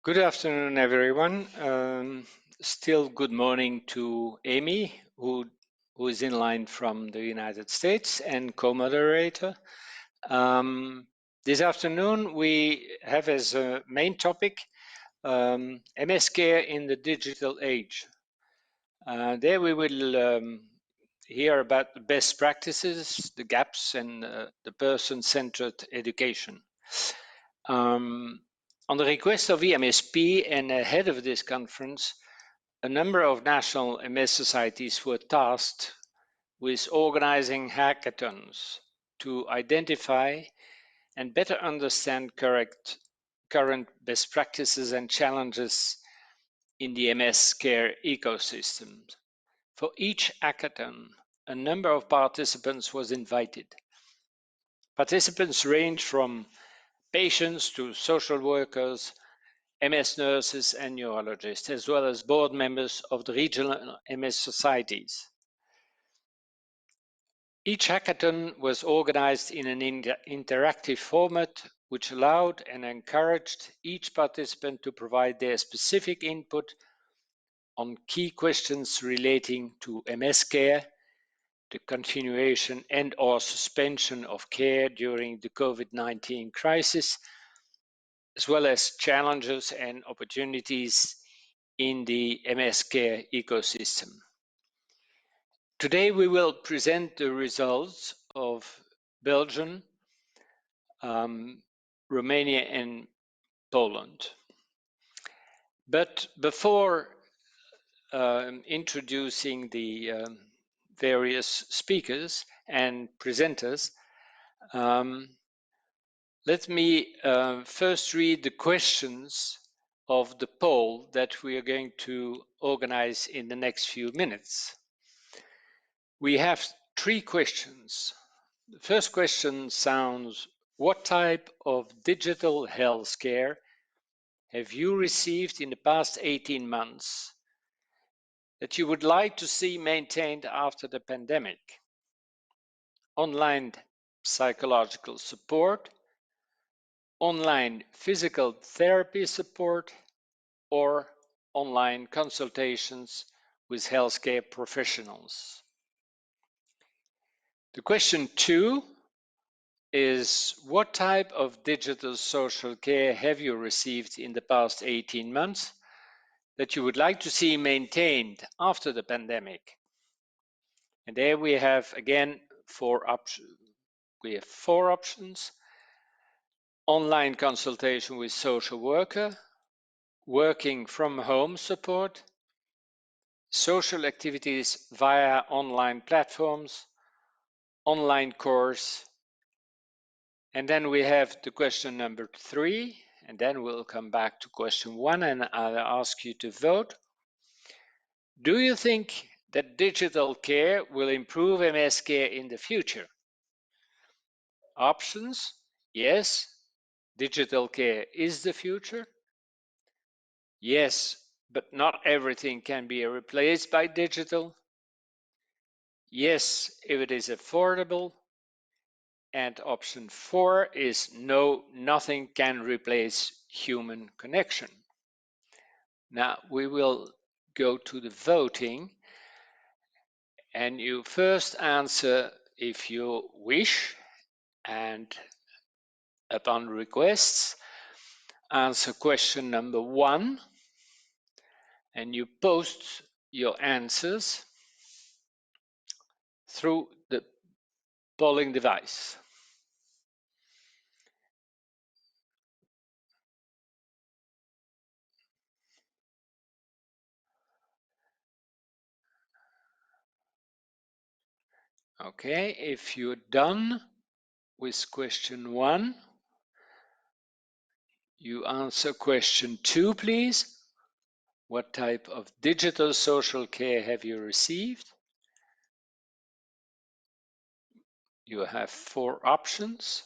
Good afternoon, everyone. Still good morning to Amy, who is in line from the United States and co-moderator. This afternoon, we have as a main topic MS care in the digital age. There we will hear about the best practices, the gaps, and the person-centered education. On the request of EMSP and ahead of this conference, a number of national MS societies were tasked with organizing hackathons to identify and better understand current best practices and challenges in the MS care ecosystem. For each hackathon, a number of participants was invited. Participants range from patients to social workers, MS nurses and neurologists, as well as board members of the regional MS societies. Each hackathon was organized in an interactive format which allowed and encouraged each participant to provide their specific input on key questions relating to MS care, the continuation and/or suspension of care during the COVID-19 crisis, as well as challenges and opportunities in the MS care ecosystem. Today we will present the results of Belgium, Romania and Poland. But before introducing the various speakers and presenters, let me first read the questions of the poll that we are going to organize in the next few minutes. We have 3 questions. The first question sounds, what type of digital healthcare have you received in the past 18 months that you would like to see maintained after the pandemic? Online psychological support, online physical therapy support, or online consultations with healthcare professionals. The question 2 is, what type of digital social care have you received in the past 18 months that you would like to see maintained after the pandemic? And there we have again 4 options. We have 4 options: online consultation with social worker, working from home support, social activities via online platforms, online course, and then we have the question number 3, and then we'll come back to question 1 and I'll ask you to vote. Do you think that digital care will improve MS care in the future? Options: yes, digital care is the future. Yes, but not everything can be replaced by digital. Yes, if it is affordable. And option 4 is no, nothing can replace human connection. Now we will go to the voting, and you first answer if you wish, and upon requests, answer question number 1, and you post your answers through the polling device. Okay, if you're done with question 1, you answer question 2, please. What type of digital social care have you received? You have 4 options.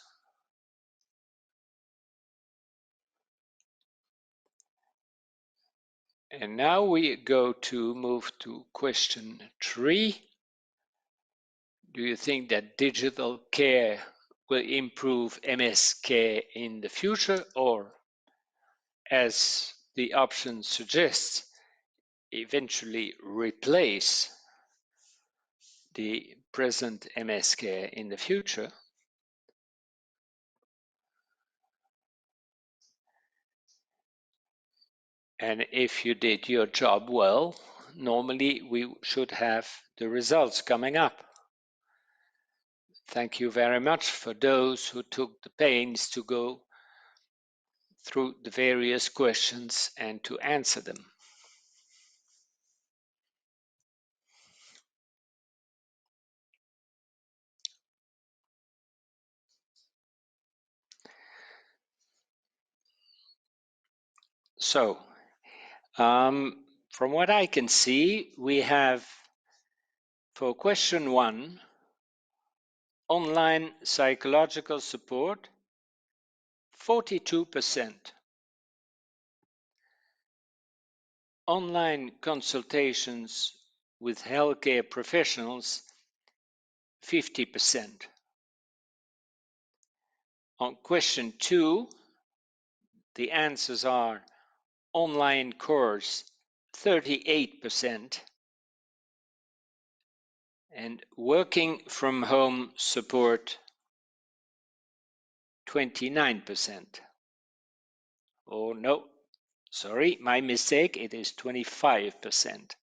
And now we move to question 3. Do you think that digital care will improve MS care in the future, or as the option suggests, eventually replace the present MS care in the future, and if you did your job well, normally we should have the results coming up. Thank you very much for those who took the pains to go through the various questions and to answer them. So, from what I can see, we have for question 1, online psychological support, 42%. Online consultations with healthcare professionals, 50%. On question 2, the answers are online course, 38%, and working from home support, 29%. Oh no, sorry, my mistake, it is 25%.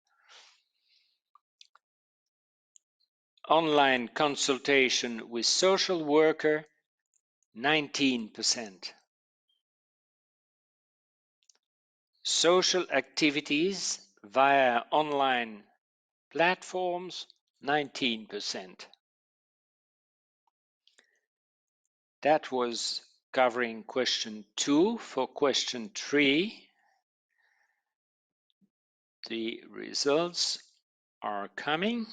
Online consultation with social worker, 19%. Social activities via online platforms, 19%. That was covering question 2. For question 3, the results are coming.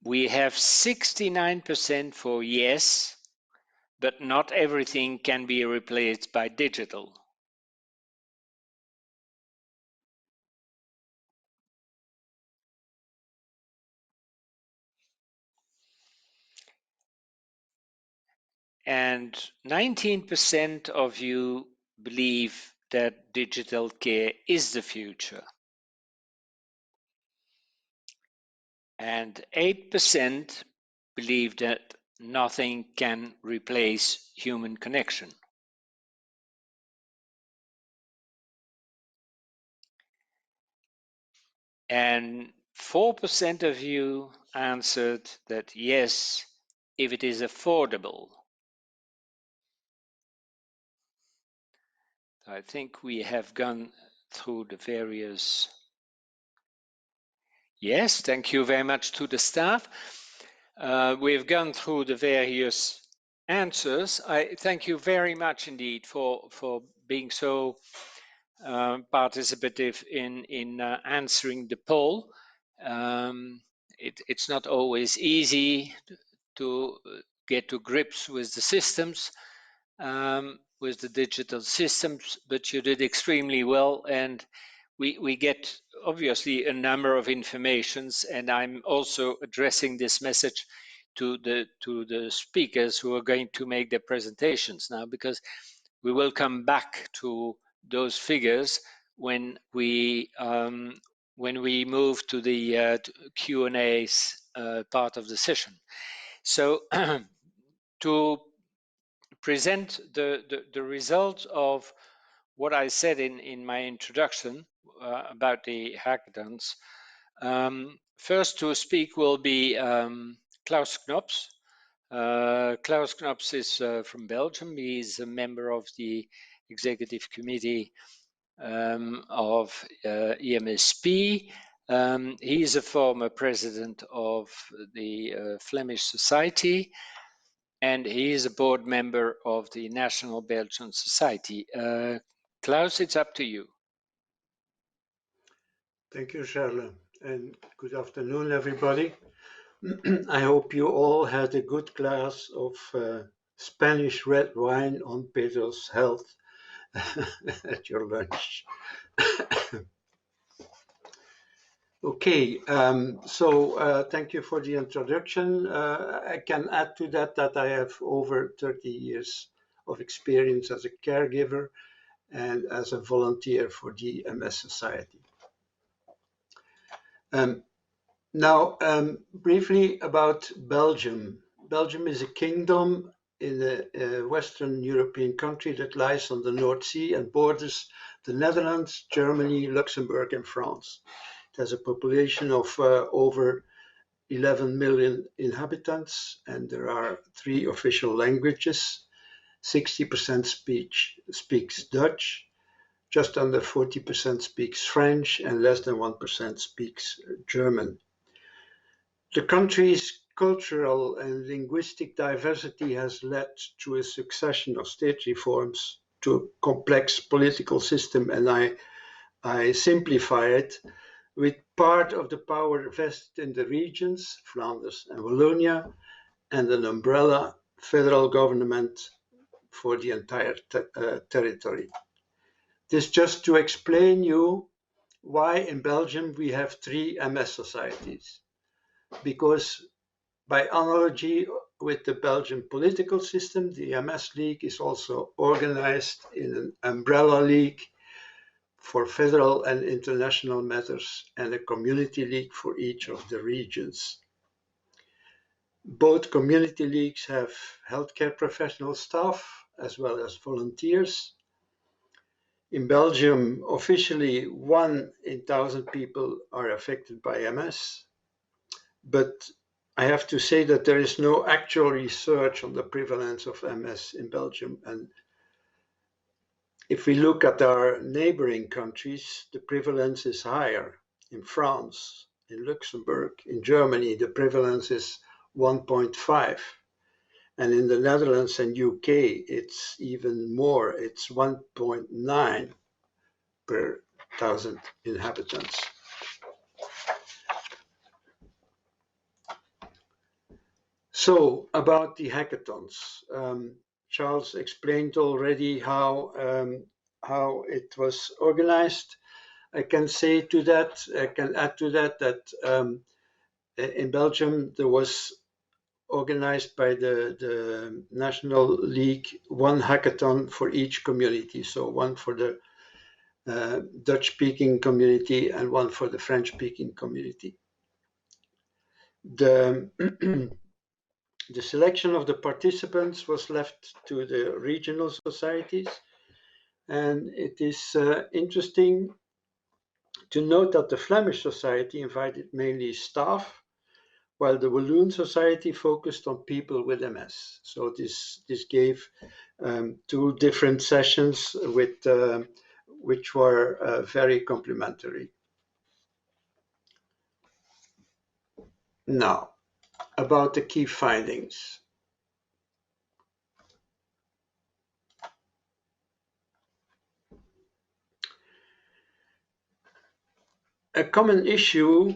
We have 69% for yes, but not everything can be replaced by digital. And 19% of you believe that digital care is the future. And 8% believe that nothing can replace human connection. And 4% of you answered that yes, if it is affordable. I think we have gone through the various. Yes, thank you very much to the staff. We've gone through the various answers. I thank you very much indeed for being so participative in answering the poll. It's not always easy to get to grips with the systems, with the digital systems, but you did extremely well, and we get obviously a number of informations, and I'm also addressing this message to the speakers who are going to make their presentations now, because we will come back to those figures when we move to the Q&A part of the session. So to present the result of what I said in my introduction about the hackathons, first to speak will be Klaus Knops. Klaus Knops is from Belgium. He's a member of the executive committee of EMSP. He is a former president of the Flemish Society, and he is a board member of the National Belgian Society. Klaus, it's up to you. Thank you, Charles, and good afternoon, everybody. I hope you all had a good glass of Spanish red wine on Peter's health at your lunch. Okay, thank you for the introduction. I can add to that I have over 30 years of experience as a caregiver and as a volunteer for the MS Society. Briefly about Belgium. Belgium is a kingdom in a Western European country that lies on the North Sea and borders the Netherlands, Germany, Luxembourg, and France. It has a population of over 11 million inhabitants, and there are 3 official languages. 60% speaks Dutch, just under 40% speaks French, and less than 1% speaks German. The country's cultural and linguistic diversity has led to a succession of state reforms to a complex political system, and I simplify it, with part of the power vested in the regions, Flanders and Wallonia, and an umbrella federal government for the entire territory. This just to explain you why in Belgium we have 3 MS societies. Because by analogy with the Belgian political system, the MS League is also organized in an umbrella league for federal and international matters and a community league for each of the regions. Both community leagues have healthcare professional staff as well as volunteers. In Belgium, officially 1 in 1,000 people are affected by MS, but I have to say that there is no actual research on the prevalence of MS in Belgium. And if we look at our neighboring countries, the prevalence is higher. In France, in Luxembourg, in Germany, the prevalence is 1.5. And in the Netherlands and UK, it's even more. It's 1.9 per 1,000 inhabitants. So about the hackathons, Charles explained already how it was organized. I can add to that in Belgium there was organized by the National League 1 hackathon for each community. So 1 for the Dutch-speaking community and 1 for the French-speaking community. The selection of the participants was left to the regional societies, and it is interesting to note that the Flemish Society invited mainly staff, while the Walloon Society focused on people with MS. So this gave 2 different sessions which were very complementary. Now, about the key findings. A common issue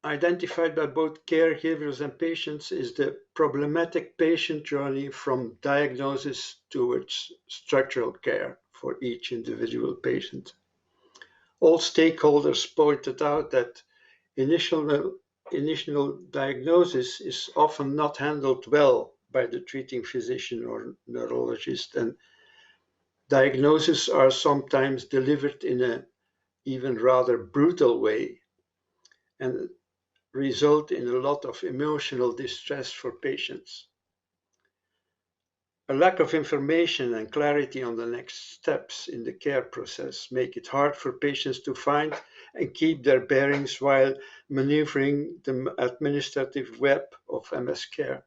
identified by both caregivers and patients is the problematic patient journey from diagnosis towards structural care for each individual patient. All stakeholders pointed out that initial diagnosis is often not handled well by the treating physician or neurologist, and diagnoses are sometimes delivered in an even rather brutal way and result in a lot of emotional distress for patients. A lack of information and clarity on the next steps in the care process make it hard for patients to find and keep their bearings while maneuvering the administrative web of MS care.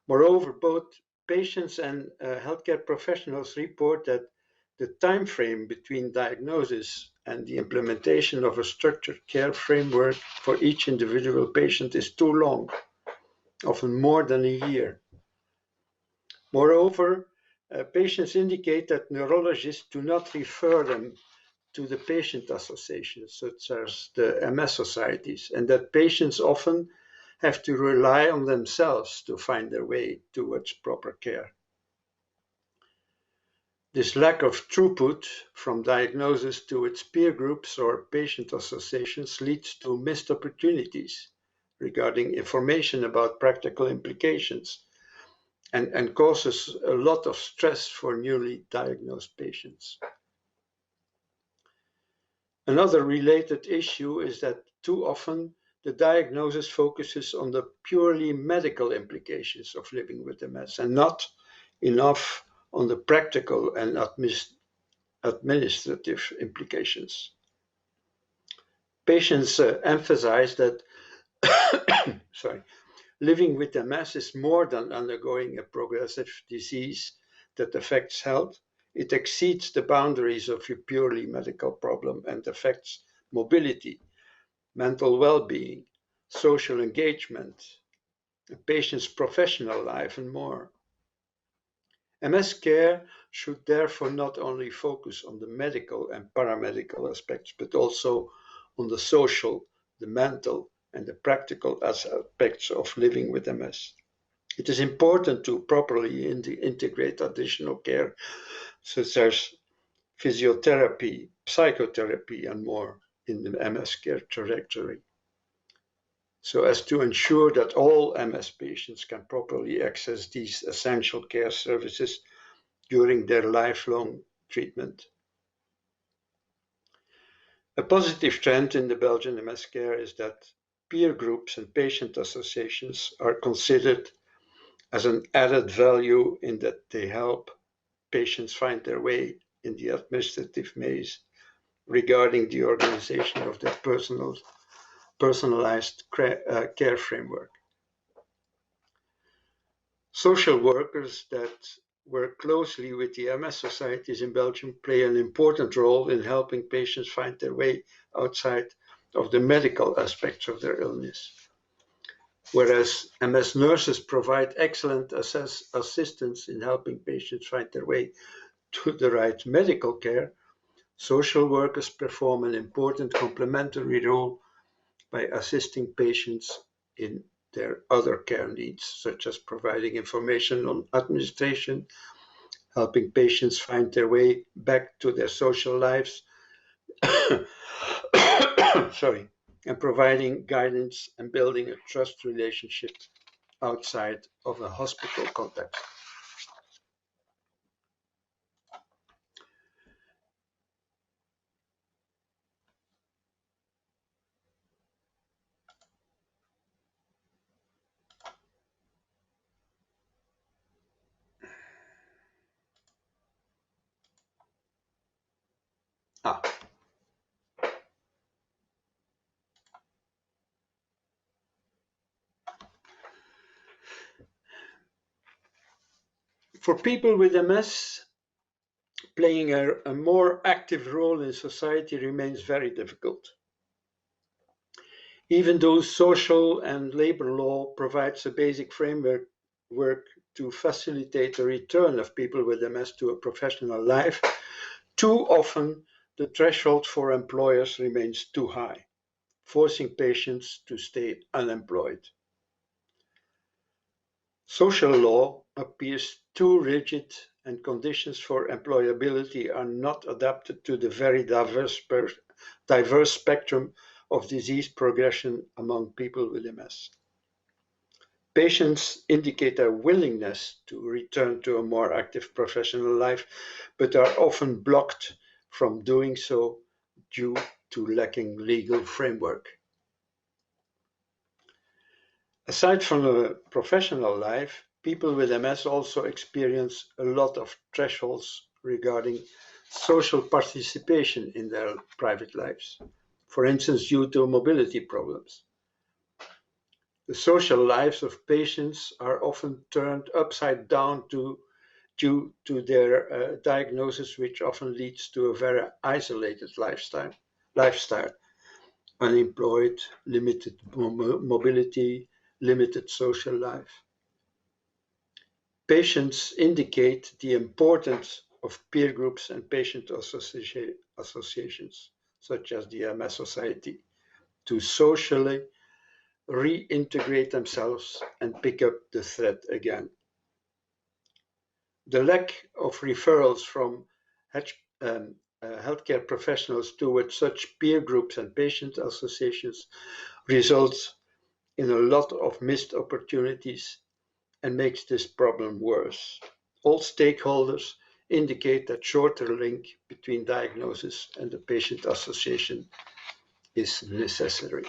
Moreover, both patients and healthcare professionals report that the time frame between diagnosis and the implementation of a structured care framework for each individual patient is too long, often more than a year. Moreover, patients indicate that neurologists do not refer them to the patient associations, such as the MS societies, and that patients often have to rely on themselves to find their way towards proper care. This lack of throughput from diagnosis to its peer groups or patient associations leads to missed opportunities regarding information about practical implications and causes a lot of stress for newly diagnosed patients. Another related issue is that too often the diagnosis focuses on the purely medical implications of living with MS and not enough on the practical and administrative implications. Patients emphasize that sorry, living with MS is more than undergoing a progressive disease that affects health. It exceeds the boundaries of a purely medical problem and affects mobility, mental well-being, social engagement, a patient's professional life, and more. MS care should therefore not only focus on the medical and paramedical aspects, but also on the social, the mental, and the practical aspects of living with MS. It is important to properly integrate additional care, such as physiotherapy, psychotherapy, and more in the MS care trajectory, so as to ensure that all MS patients can properly access these essential care services during their lifelong treatment. A positive trend in the Belgian MS care is that peer groups and patient associations are considered as an added value in that they help patients find their way in the administrative maze regarding the organization of their personalized care framework. Social workers that work closely with the MS societies in Belgium play an important role in helping patients find their way outside of the medical aspects of their illness. Whereas MS nurses provide excellent assistance in helping patients find their way to the right medical care, social workers perform an important complementary role by assisting patients in their other care needs, such as providing information on administration, helping patients find their way back to their social lives, sorry, and providing guidance and building a trust relationship outside of a hospital context. Ah, for people with MS, playing a more active role in society remains very difficult. Even though social and labor law provides a basic framework to facilitate the return of people with MS to a professional life, too often the threshold for employers remains too high, forcing patients to stay unemployed. Social law appears too rigid and conditions for employability are not adapted to the very diverse spectrum of disease progression among people with MS. Patients indicate their willingness to return to a more active professional life, but are often blocked from doing so due to lacking legal framework. Aside from a professional life, people with MS also experience a lot of thresholds regarding social participation in their private lives, for instance, due to mobility problems. The social lives of patients are often turned upside down due to their diagnosis, which often leads to a very isolated lifestyle, unemployed, limited mobility, limited social life. Patients indicate the importance of peer groups and patient associations, such as the MS Society, to socially reintegrate themselves and pick up the thread again. The lack of referrals from healthcare professionals towards such peer groups and patient associations results in a lot of missed opportunities and makes this problem worse. All stakeholders indicate that shorter link between diagnosis and the patient association is necessary.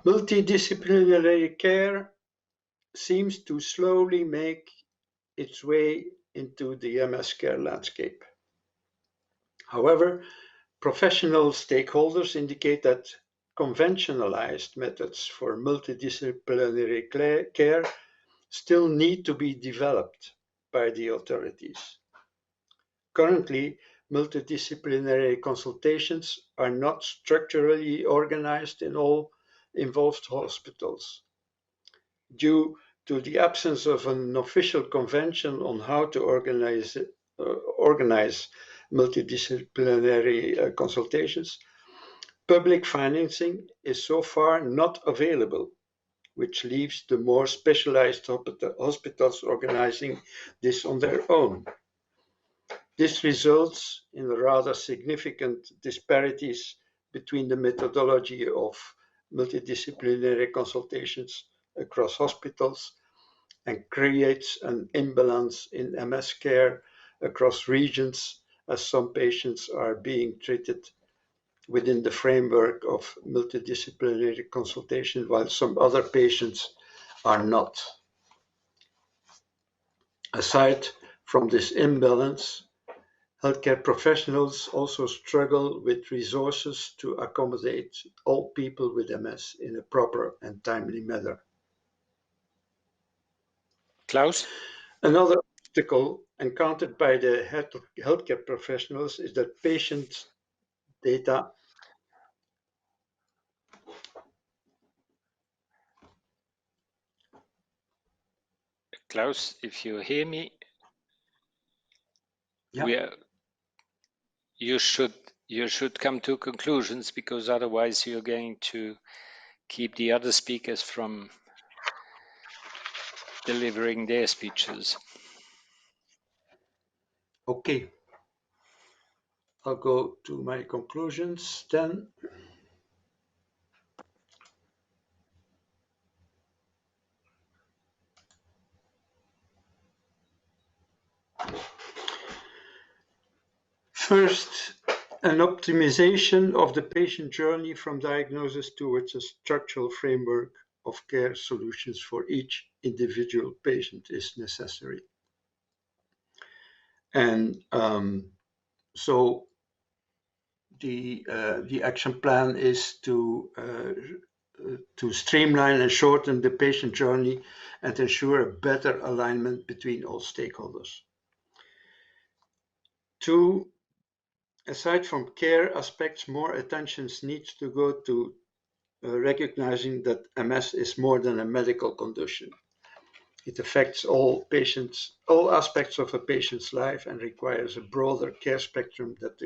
Multidisciplinary care seems to slowly make its way into the MS care landscape. However, professional stakeholders indicate that conventionalized methods for multidisciplinary care still need to be developed by the authorities. Currently, multidisciplinary consultations are not structurally organized in all involved hospitals. Due to the absence of an official convention on how to organize multidisciplinary consultations, public financing is so far not available, which leaves the more specialized hospitals organizing this on their own. This results in rather significant disparities between the methodology of multidisciplinary consultations across hospitals and creates an imbalance in MS care across regions, as some patients are being treated within the framework of multidisciplinary consultation, while some other patients are not. Aside from this imbalance, healthcare professionals also struggle with resources to accommodate all people with MS in a proper and timely manner. Klaus? Another obstacle encountered by the healthcare professionals is that patient data Klaus, if you hear me, yeah. You should come to conclusions, because otherwise you're going to keep the other speakers from delivering their speeches. Okay. I'll go to my conclusions then. First, an optimization of the patient journey from diagnosis towards a structural framework of care solutions for each individual patient is necessary. And so the action plan is to streamline and shorten the patient journey and ensure a better alignment between all stakeholders. Two, aside from care aspects, more attention needs to go to recognizing that MS is more than a medical condition. It affects all aspects of a patient's life and requires a broader care spectrum that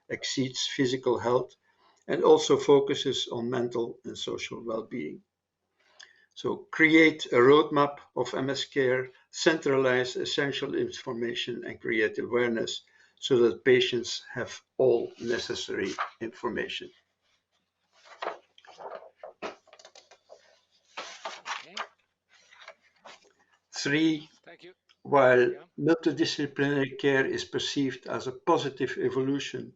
exceeds physical health and also focuses on mental and social well-being. So create a roadmap of MS care, centralize essential information and create awareness so that patients have all necessary information. Okay. Three, Thank you. while multidisciplinary care is perceived as a positive evolution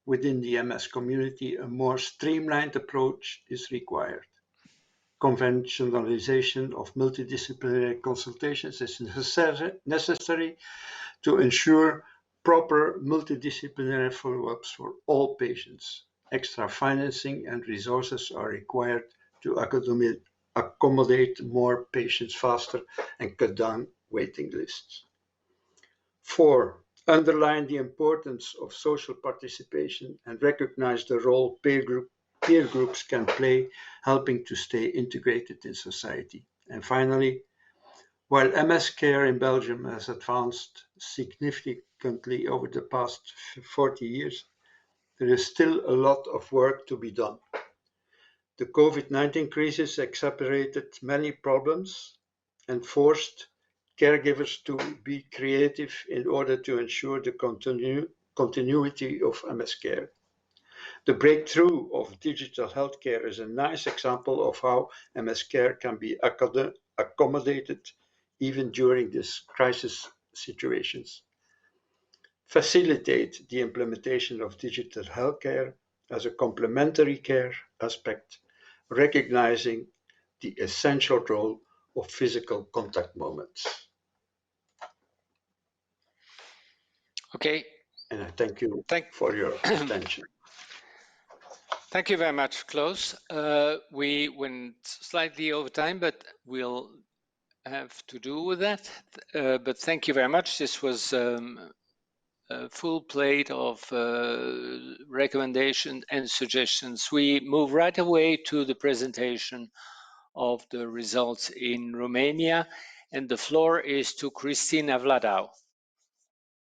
within the MS community, a more streamlined approach is required. Conventionalization of multidisciplinary consultations is necessary to ensure proper multidisciplinary follow-ups for all patients. Extra financing and resources are required to accommodate more patients faster and cut down waiting lists. 4. Underline the importance of social participation and recognize the role peer groups can play, helping to stay integrated in society. And finally, while MS care in Belgium has advanced significantly over the past 40 years, There is still a lot of work to be done. The COVID-19 crisis exacerbated many problems and forced caregivers to be creative in order to ensure the continuity of MS care. The breakthrough of digital healthcare is a nice example of how MS care can be accommodated even during these crisis situations. Facilitate the implementation of digital healthcare as a complementary care aspect, recognizing the essential role of physical contact moments. Okay. And I thank you Thank for your attention. Thank you very much, Klaus. We went slightly over time, but we'll have to do with that. But thank you very much. This was a full plate of recommendations and suggestions. We move right away to the presentation of the results in Romania, and the floor is to Cristina Vladau.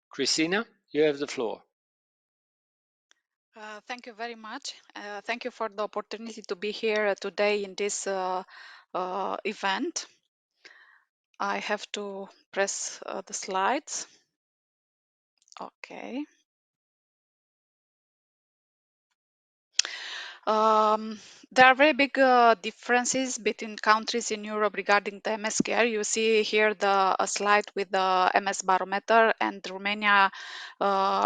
Cristina, you have the floor. Thank you very much. Thank you for the opportunity to be here today in this event. I have to press the slides. Okay. There are very big differences between countries in Europe regarding the MS care. You see here a slide with the MS barometer, and Romania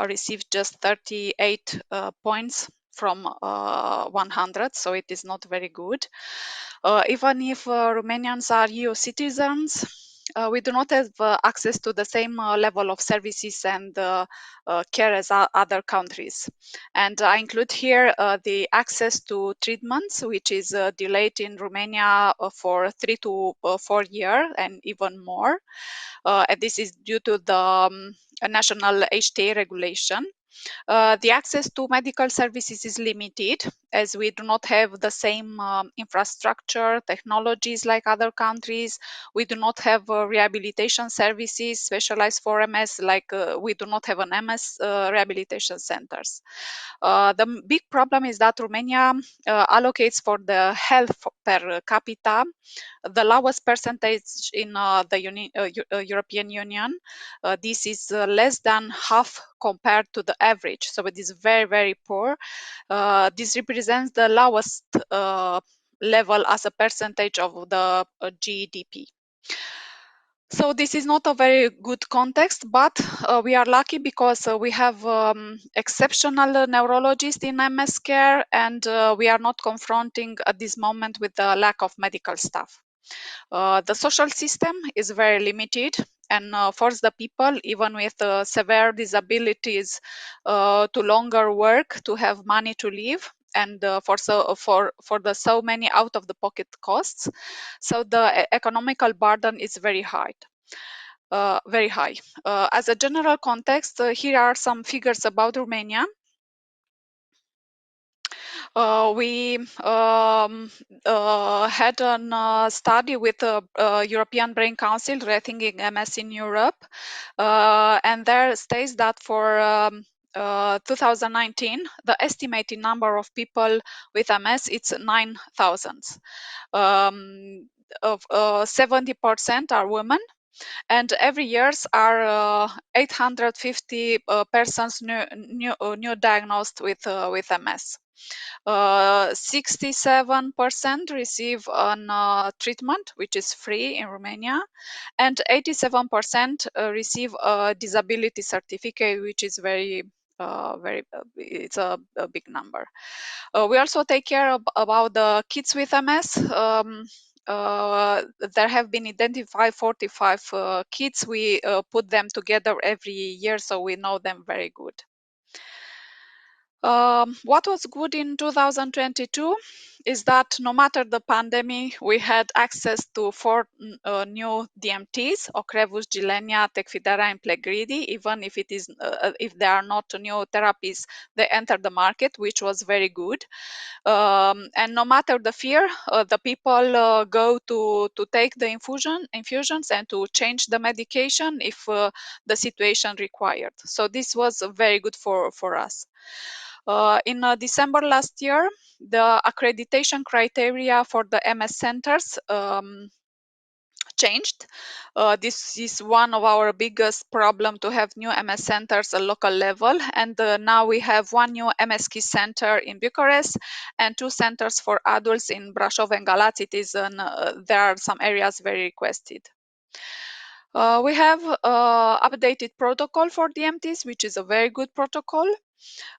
received just 38 points from 100, so it is not very good. Even if Romanians are EU citizens, we do not have access to the same level of services and care as other countries. And I include here the access to treatments, which is delayed in Romania for 3 to 4 years and even more. And this is due to the national HTA regulation. The access to medical services is limited, as we do not have the same infrastructure, technologies like other countries. We do not have rehabilitation services specialized for MS, like we do not have an MS rehabilitation centers. The big problem is that Romania allocates for the health per capita the lowest percentage in the European Union. This is less than half compared to the average, so it is very, very poor. This represents the lowest level as a percentage of the GDP. So this is not a very good context, but we are lucky because we have exceptional neurologists in MS care, and we are not confronting at this moment with the lack of medical staff. The social system is very limited and force the people, even with severe disabilities, to longer work to have money to live, and for the so many out of the pocket costs. So the economical burden is very high. Very high. As a general context, here are some figures about Romania. We had a study with the European Brain Council rating MS in Europe, and there states that for 2019, the estimated number of people with MS it's 9,000. 70% are women, and every years are 850 persons new diagnosed with MS. 67% receive an treatment which is free in Romania, and 87% receive a disability certificate, which is it's a big number. We also take care about the kids with MS. There have been identified 45 kids. We put them together every year, so we know them very good. What was good in 2022 is that no matter the pandemic, we had access to 4 new DMTs: Ocrevus, Gilenya, Tecfidera, and Plegridy. Even if if they are not new therapies, they enter the market, which was very good. And no matter the fear, the people go to take the infusions and to change the medication if the situation required. So this was very good for us. In December last year, the accreditation criteria for the MS centers changed. This is one of our biggest problem to have new MS centers at local level, and now we have one new MSK center in Bucharest and two centers for adults in Brașov and Galați. It is there are some areas very requested. We have updated protocol for DMTs, which is a very good protocol.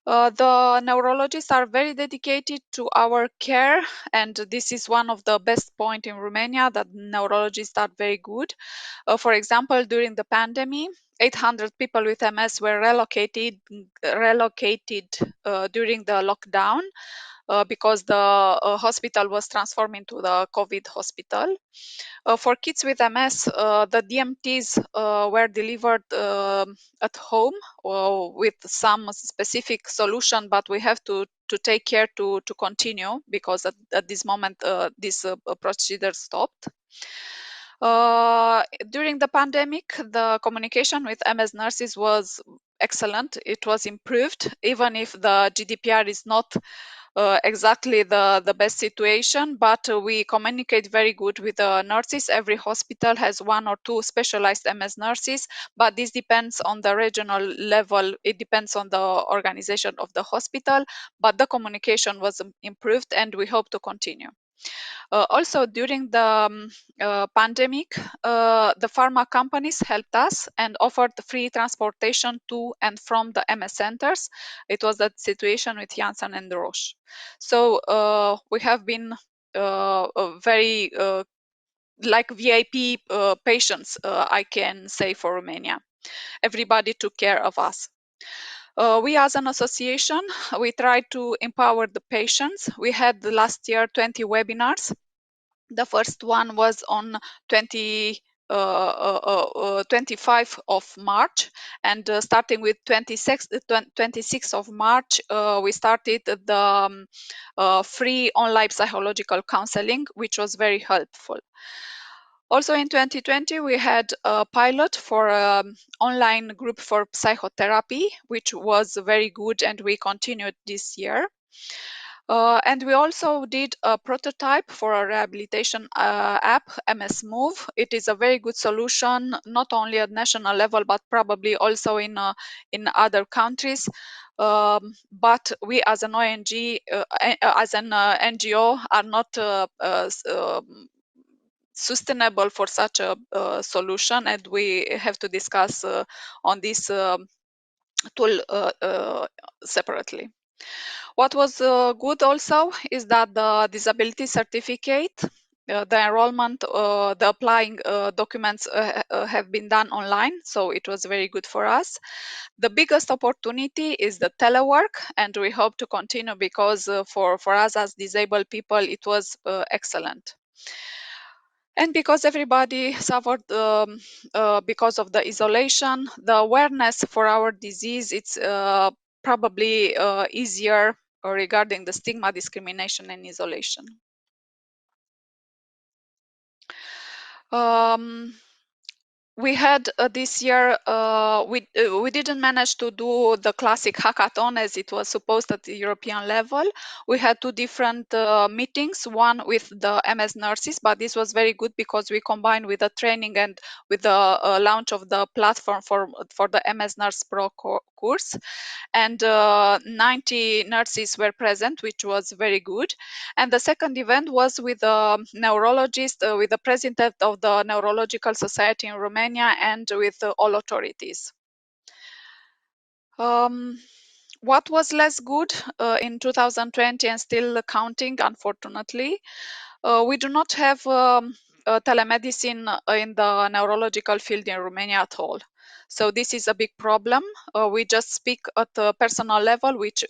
The neurologists are very dedicated to our care, and this is one of the best point in Romania, that neurologists are very good. For example, during the pandemic, 800 people with MS were relocated during the lockdown because the hospital was transformed into the COVID hospital. For kids with MS, the DMTs were delivered at home with some specific solution, but we have to take care to continue, because at this moment this procedure stopped. During the pandemic, the communication with MS nurses was excellent. It was improved, even if the GDPR is not exactly the best situation, but we communicate very good with the nurses. Every hospital has one or two specialized MS nurses, but this depends on the regional level. It depends on the organization of the hospital, but the communication was improved, and we hope to continue. Also, during the pandemic, the pharma companies helped us and offered free transportation to and from the MS centers. It was that situation with Janssen and Roche. So we have been very like VIP patients, I can say, for Romania. Everybody took care of us. We as an association, we tried to empower the patients. We had last year 20 webinars. The first one was on 25 of March, and starting with 26th of March, we started the free online psychological counseling, which was very helpful. Also in 2020, we had a pilot for an online group for psychotherapy, which was very good, and we continued this year. And we also did a prototype for a rehabilitation app, MS Move. It is a very good solution, not only at national level, but probably also in other countries. But we as an ONG, as an NGO, are not sustainable for such a solution, and we have to discuss on this tool separately. What was good also is that the disability certificate, the enrollment, the applying documents have been done online, so it was very good for us. The biggest opportunity is the telework, and we hope to continue, because for us as disabled people, it was excellent. And because everybody suffered because of the isolation, the awareness for our disease, it's probably easier regarding the stigma, discrimination, and isolation. We had this year, we didn't manage to do the classic hackathon as it was supposed at the European level. We had two different meetings, one with the MS nurses, but this was very good because we combined with the training and with the launch of the platform for the MS Nurse Pro course. And 90 nurses were present, which was very good. And the second event was with a neurologist, with the president of the Neurological Society in Romania, and with all authorities. What was less good in 2020 and still counting, unfortunately, we do not have telemedicine in the neurological field in Romania at all. So this is a big problem. We just speak at the personal level with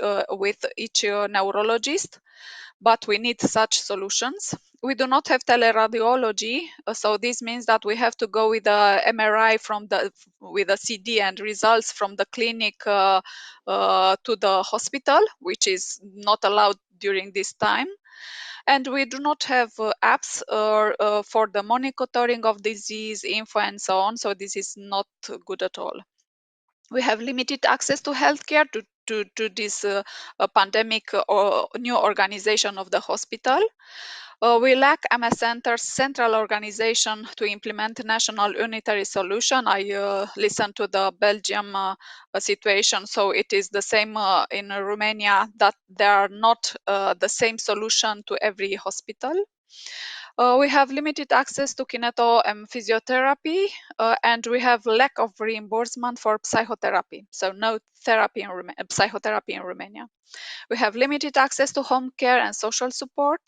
each neurologist, but we need such solutions. We do not have teleradiology, so this means that we have to go with the MRI with a CD and results from the clinic to the hospital, which is not allowed during this time. And we do not have apps for the monitoring of disease info and so on, so this is not good at all. We have limited access to healthcare to this pandemic or new organization of the hospital. We lack MS Center's central organization to implement national unitary solution. I listened to the Belgium situation, so it is the same in Romania, that there are not the same solution to every hospital. We have limited access to kineto and physiotherapy, and we have lack of reimbursement for psychotherapy. So no therapy in psychotherapy in Romania. We have limited access to home care and social support,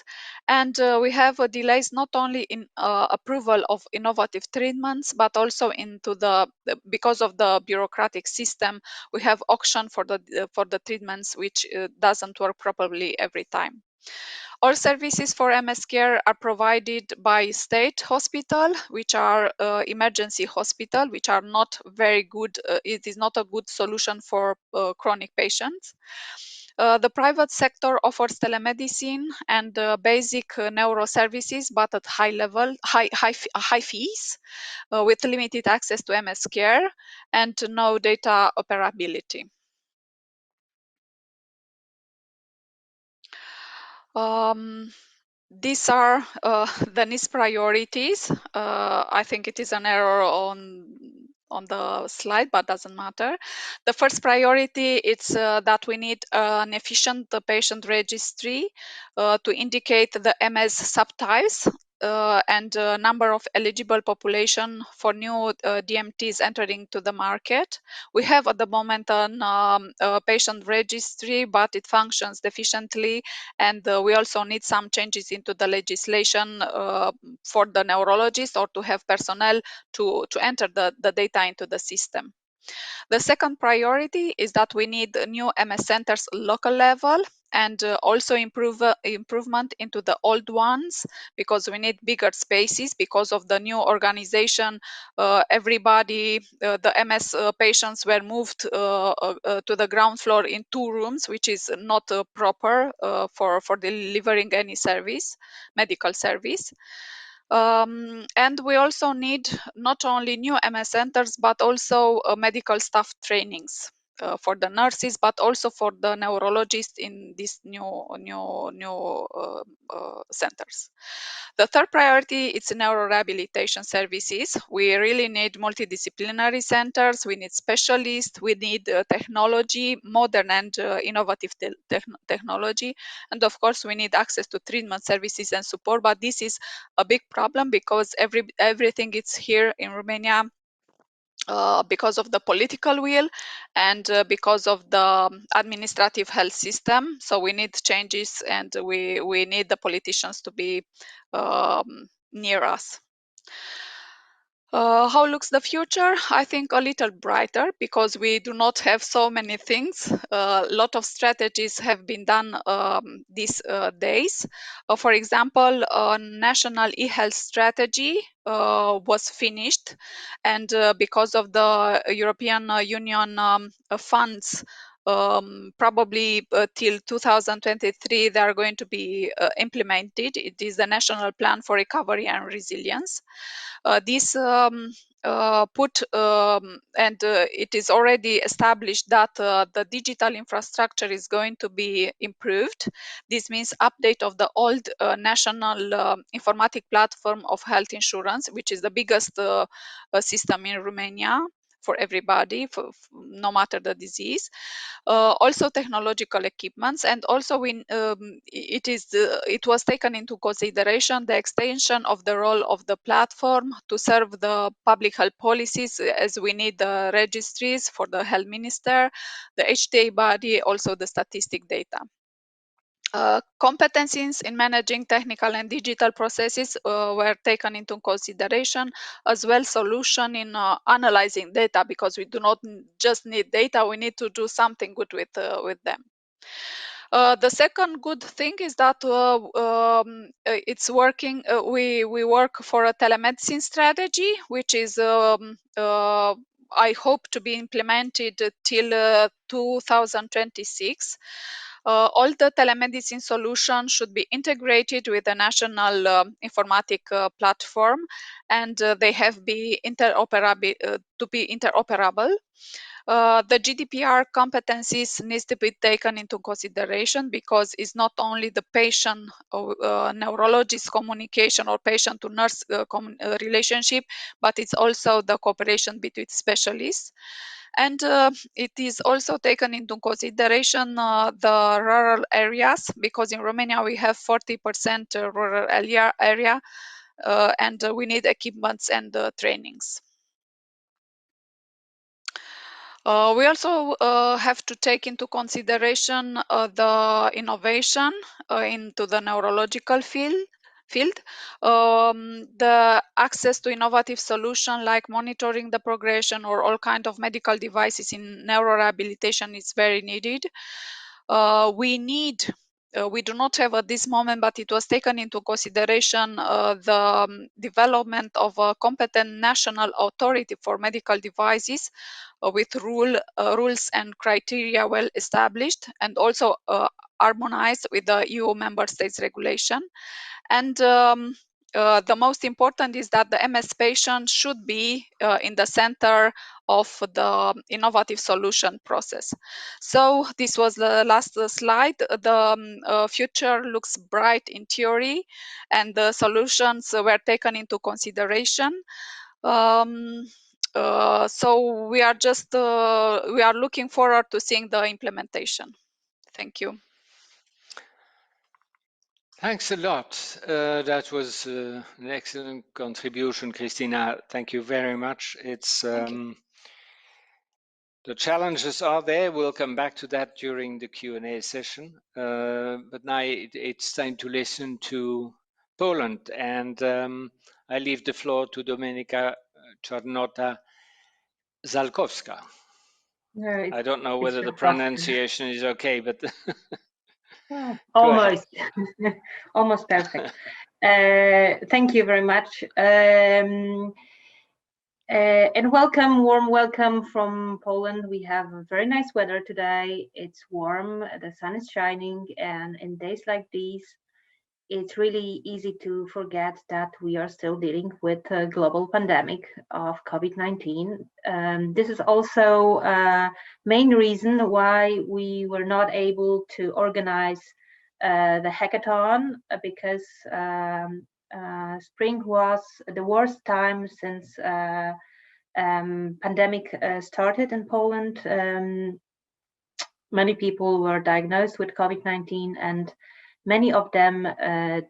and we have delays not only in approval of innovative treatments, but also into because of the bureaucratic system. We have auction for the treatments, which doesn't work properly every time. All services for MS care are provided by state hospital, which are emergency hospital, which are not very good. It is not a good solution for chronic patients. The private sector offers telemedicine and basic neuro services, but at high fees, with limited access to MS care and no data operability. These are the NIST priorities. I think it is an error on the slide, but doesn't matter. The first priority is that we need an efficient patient registry to indicate the MS subtypes and number of eligible population for new DMTs entering to the market. We have at the moment a patient registry, but it functions deficiently, and we also need some changes into the legislation for the neurologist, or to have personnel to enter the data into the system. The second priority is that we need new MS centers local level, and also improvement into the old ones, because we need bigger spaces because of the new organization. Everybody, the MS patients were moved to the ground floor in 2 rooms, which is not proper for delivering any service, medical service. And we also need not only new MS centers, but also medical staff trainings for the nurses, but also for the neurologists in these new centers. The third priority is neurorehabilitation services. We really need multidisciplinary centers. We need specialists. We need technology, modern and innovative technology, and of course, we need access to treatment services and support. But this is a big problem, because everything is here in Romania because of the political will and because of the administrative health system. So we need changes, and we need the politicians to be near us. How looks the future? I think a little brighter, because we do not have so many things. A lot of strategies have been done these days. For example, a national e-health strategy was finished, and because of the European Union funds, probably till 2023 they are going to be implemented. It is the National Plan for Recovery and Resilience. This and it is already established that the digital infrastructure is going to be improved. This means update of the old national informatic platform of health insurance, which is the biggest system in Romania for everybody, no matter the disease. Also technological equipments, and also it was taken into consideration the extension of the role of the platform to serve the public health policies, as we need the registries for the health minister, the HTA body, also the statistic data. Competencies in managing technical and digital processes were taken into consideration, as well solution in analyzing data, because we do not just need data, we need to do something good with them. The second good thing is that it's working. We work for a telemedicine strategy, which is I hope to be implemented till 2026. All the telemedicine solutions should be integrated with the national informatic platform, and they have to be interoperable. The GDPR competencies needs to be taken into consideration because it's not only the patient neurologist communication or patient to nurse relationship, but it's also the cooperation between specialists. And it is also taken into consideration the rural areas, because in Romania we have 40% rural area, and we need equipments and trainings. We also have to take into consideration the innovation into the neurological field. The access to innovative solutions like monitoring the progression or all kind of medical devices in neurorehabilitation is very needed. We do not have at this moment, but it was taken into consideration the development of a competent national authority for medical devices with rules and criteria well established, and also harmonized with the EU member states regulation. And the most important is that the MS patient should be in the center of the innovative solution process. So this was the last slide. The future looks bright in theory, and the solutions were taken into consideration. So we are looking forward to seeing the implementation. Thank you. Thanks a lot. That was an excellent contribution, Christina. Thank you very much. It's the challenges are there. We'll come back to that during the Q&A session. But now it's time to listen to Poland, and I leave the floor to Domenica Czarnota-Zalkowska. No, I don't know whether the pronunciation is okay, but almost, almost perfect. Thank you very much. And welcome, warm welcome from Poland. We have very nice weather today. It's warm, the sun is shining, and in days like these, it's really easy to forget that we are still dealing with a global pandemic of COVID-19. This is also a main reason why we were not able to organize the hackathon, because spring was the worst time since pandemic started in Poland. Many people were diagnosed with COVID-19 and many of them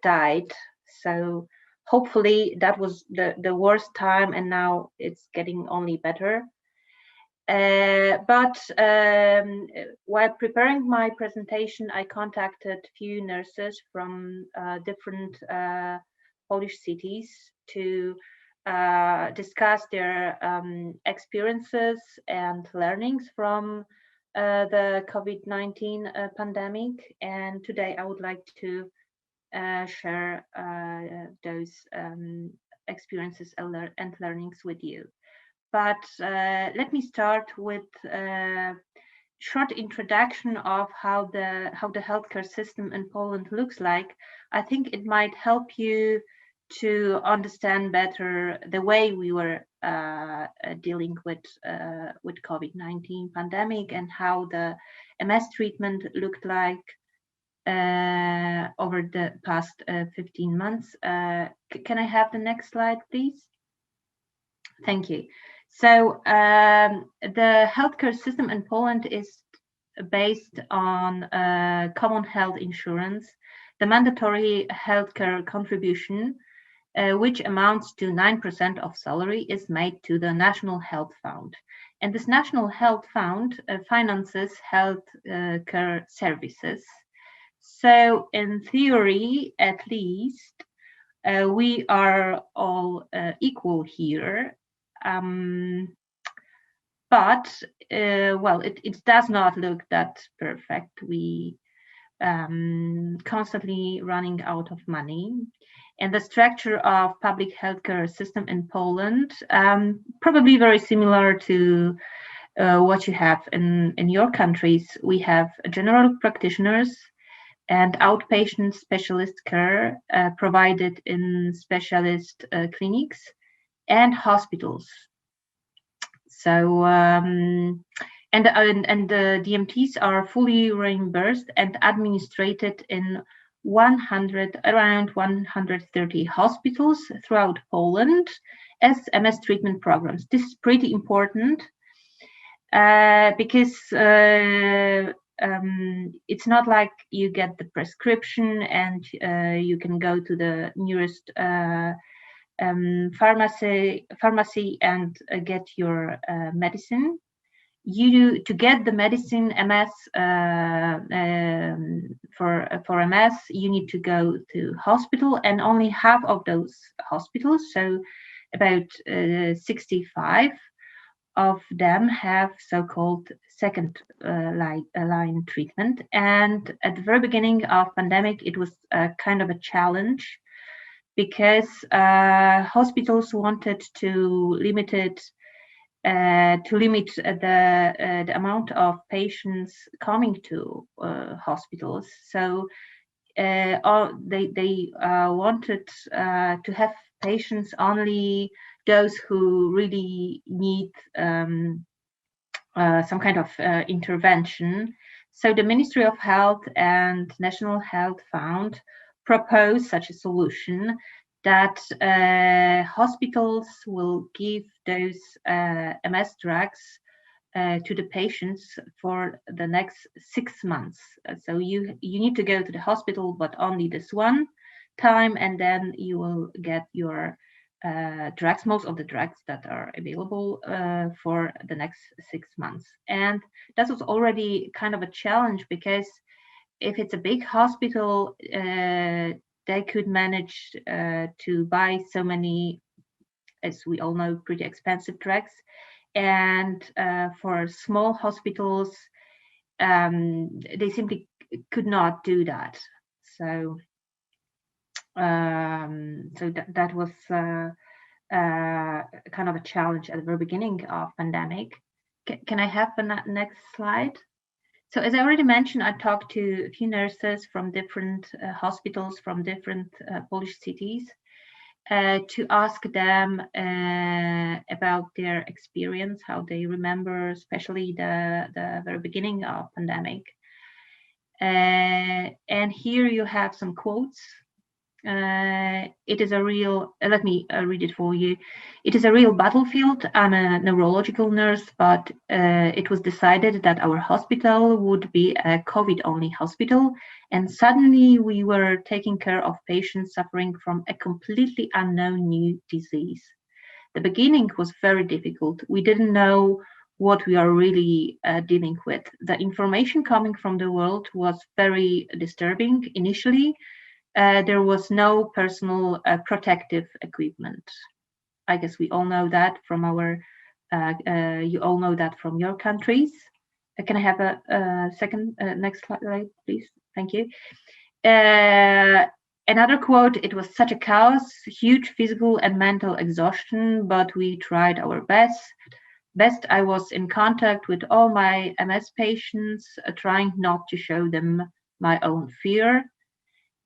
died. So hopefully that was the worst time, and now it's getting only better. But while preparing my presentation, I contacted few nurses from different Polish cities to discuss their experiences and learnings from the COVID-19 pandemic. And today I would like to share those experiences and learnings with you. But let me start with a short introduction of how the healthcare system in Poland looks like. I think it might help you to understand better the way we were dealing with COVID-19 pandemic and how the MS treatment looked like over the past 15 months. Can I have the next slide, please? Thank you. So the healthcare system in Poland is based on common health insurance, the mandatory healthcare contribution, which amounts to 9% of salary, is made to the National Health Fund. And this National Health Fund finances health care services. So in theory, at least, we are all equal here. But well, it does not look that perfect. We constantly running out of money. And the structure of public healthcare system in Poland, probably very similar to what you have in your countries. We have general practitioners and outpatient specialist care provided in specialist clinics and hospitals. So and the DMTs are fully reimbursed and administered in around 130 hospitals throughout Poland as MS treatment programs. This is pretty important because it's not like you get the prescription and you can go to the nearest pharmacy and get your medicine. To get the medicine MS for MS, you need to go to hospital, and only half of those hospitals, so about 65 of them, have so-called second line treatment. And at the very beginning of pandemic, it was kind of a challenge because hospitals wanted to limit the amount of patients coming to hospitals. So they wanted to have patients only those who really need some kind of intervention. So the Ministry of Health and National Health Fund proposed such a solution that hospitals will give those MS drugs to the patients for the next 6 months. So you need to go to the hospital, but only this one time, and then you will get your drugs, most of the drugs that are available for the next 6 months. And that was already kind of a challenge because if it's a big hospital, they could manage to buy so many, as we all know, pretty expensive drugs. And for small hospitals, they simply could not do that. So, that was kind of a challenge at the very beginning of pandemic. Can I have the next slide? So as I already mentioned, I talked to a few nurses from different hospitals from different Polish cities to ask them about their experience, how they remember, especially the very beginning of pandemic. And here you have some quotes. It is a real, let me read it for you. It is a real battlefield. I'm a neurological nurse, but it was decided that our hospital would be a COVID-only hospital. And suddenly we were taking care of patients suffering from a completely unknown new disease. The beginning was very difficult. We didn't know what we are really dealing with. The information coming from the world was very disturbing initially. There was no personal protective equipment. I guess we all know that from our, you all know that from your countries. Can I have a second, next slide, please? Thank you. Another quote, it was such a chaos, huge physical and mental exhaustion, but we tried our best. I was in contact with all my MS patients, trying not to show them my own fear.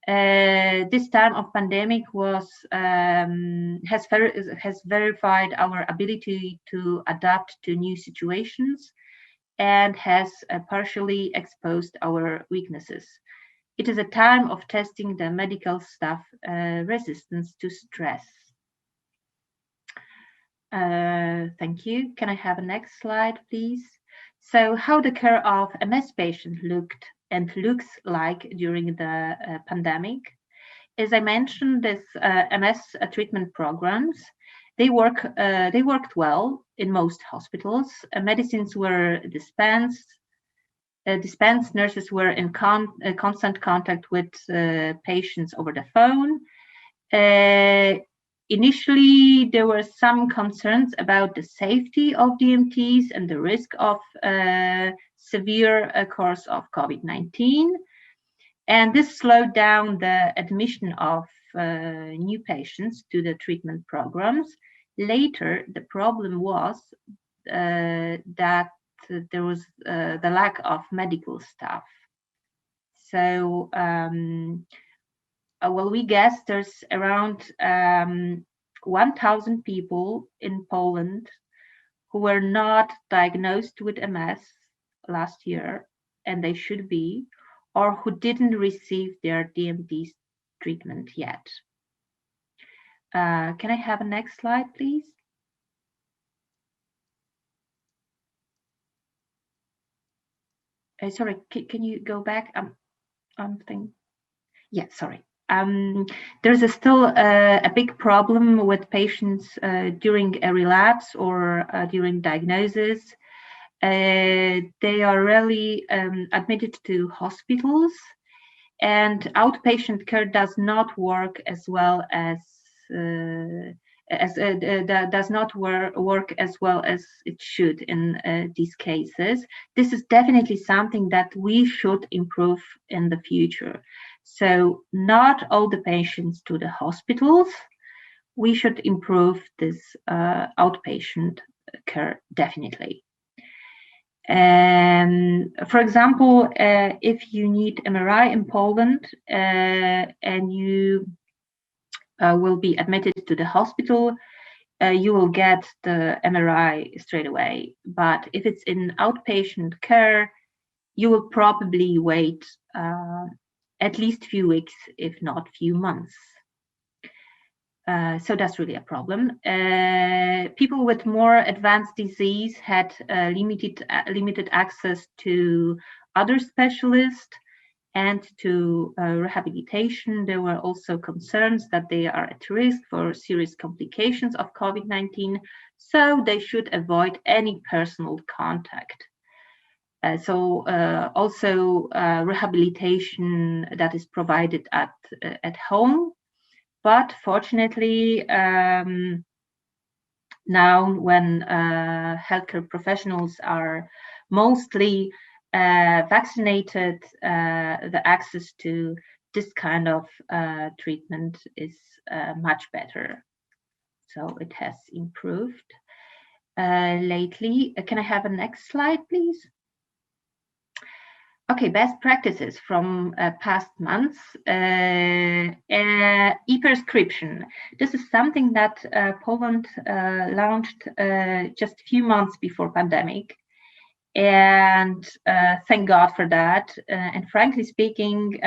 This time of pandemic has verified our ability to adapt to new situations and has partially exposed our weaknesses. It is a time of testing the medical staff resistance to stress. Thank you. Can I have a next slide, please? So how the care of MS patient looked and looks like during the pandemic. As I mentioned, this MS treatment programs, they worked well in most hospitals. Medicines were dispensed. Nurses were in constant contact with patients over the phone. Initially, there were some concerns about the safety of DMTs and the risk of severe course of COVID-19. And this slowed down the admission of new patients to the treatment programs. Later, the problem was that there was the lack of medical staff. So, well, we guess there's around 1,000 people in Poland who were not diagnosed with MS last year, and they should be, or who didn't receive their DMD treatment yet. Can I have a next slide, please? Sorry, can you go back? Yeah, sorry. There's still a big problem with patients during a relapse or during diagnosis. They are rarely admitted to hospitals, and outpatient care does not work as well as does not work as well as it should in these cases. This is definitely something that we should improve in the future. So not all the patients to the hospitals. We should improve this outpatient care definitely. For example, if you need MRI in Poland and you will be admitted to the hospital, you will get the MRI straight away. But if it's in outpatient care, you will probably wait at least few weeks, if not few months. So that's really a problem. People with more advanced disease had limited access to other specialists and to rehabilitation. There were also concerns that they are at risk for serious complications of COVID-19, so they should avoid any personal contact. Also rehabilitation that is provided at home. But fortunately, now when healthcare professionals are mostly vaccinated, the access to this kind of treatment is much better. So it has improved lately. Can I have a next slide, please? Okay, best practices from past months. E-prescription. This is something that Poland launched just a few months before pandemic. And thank God for that. And frankly speaking,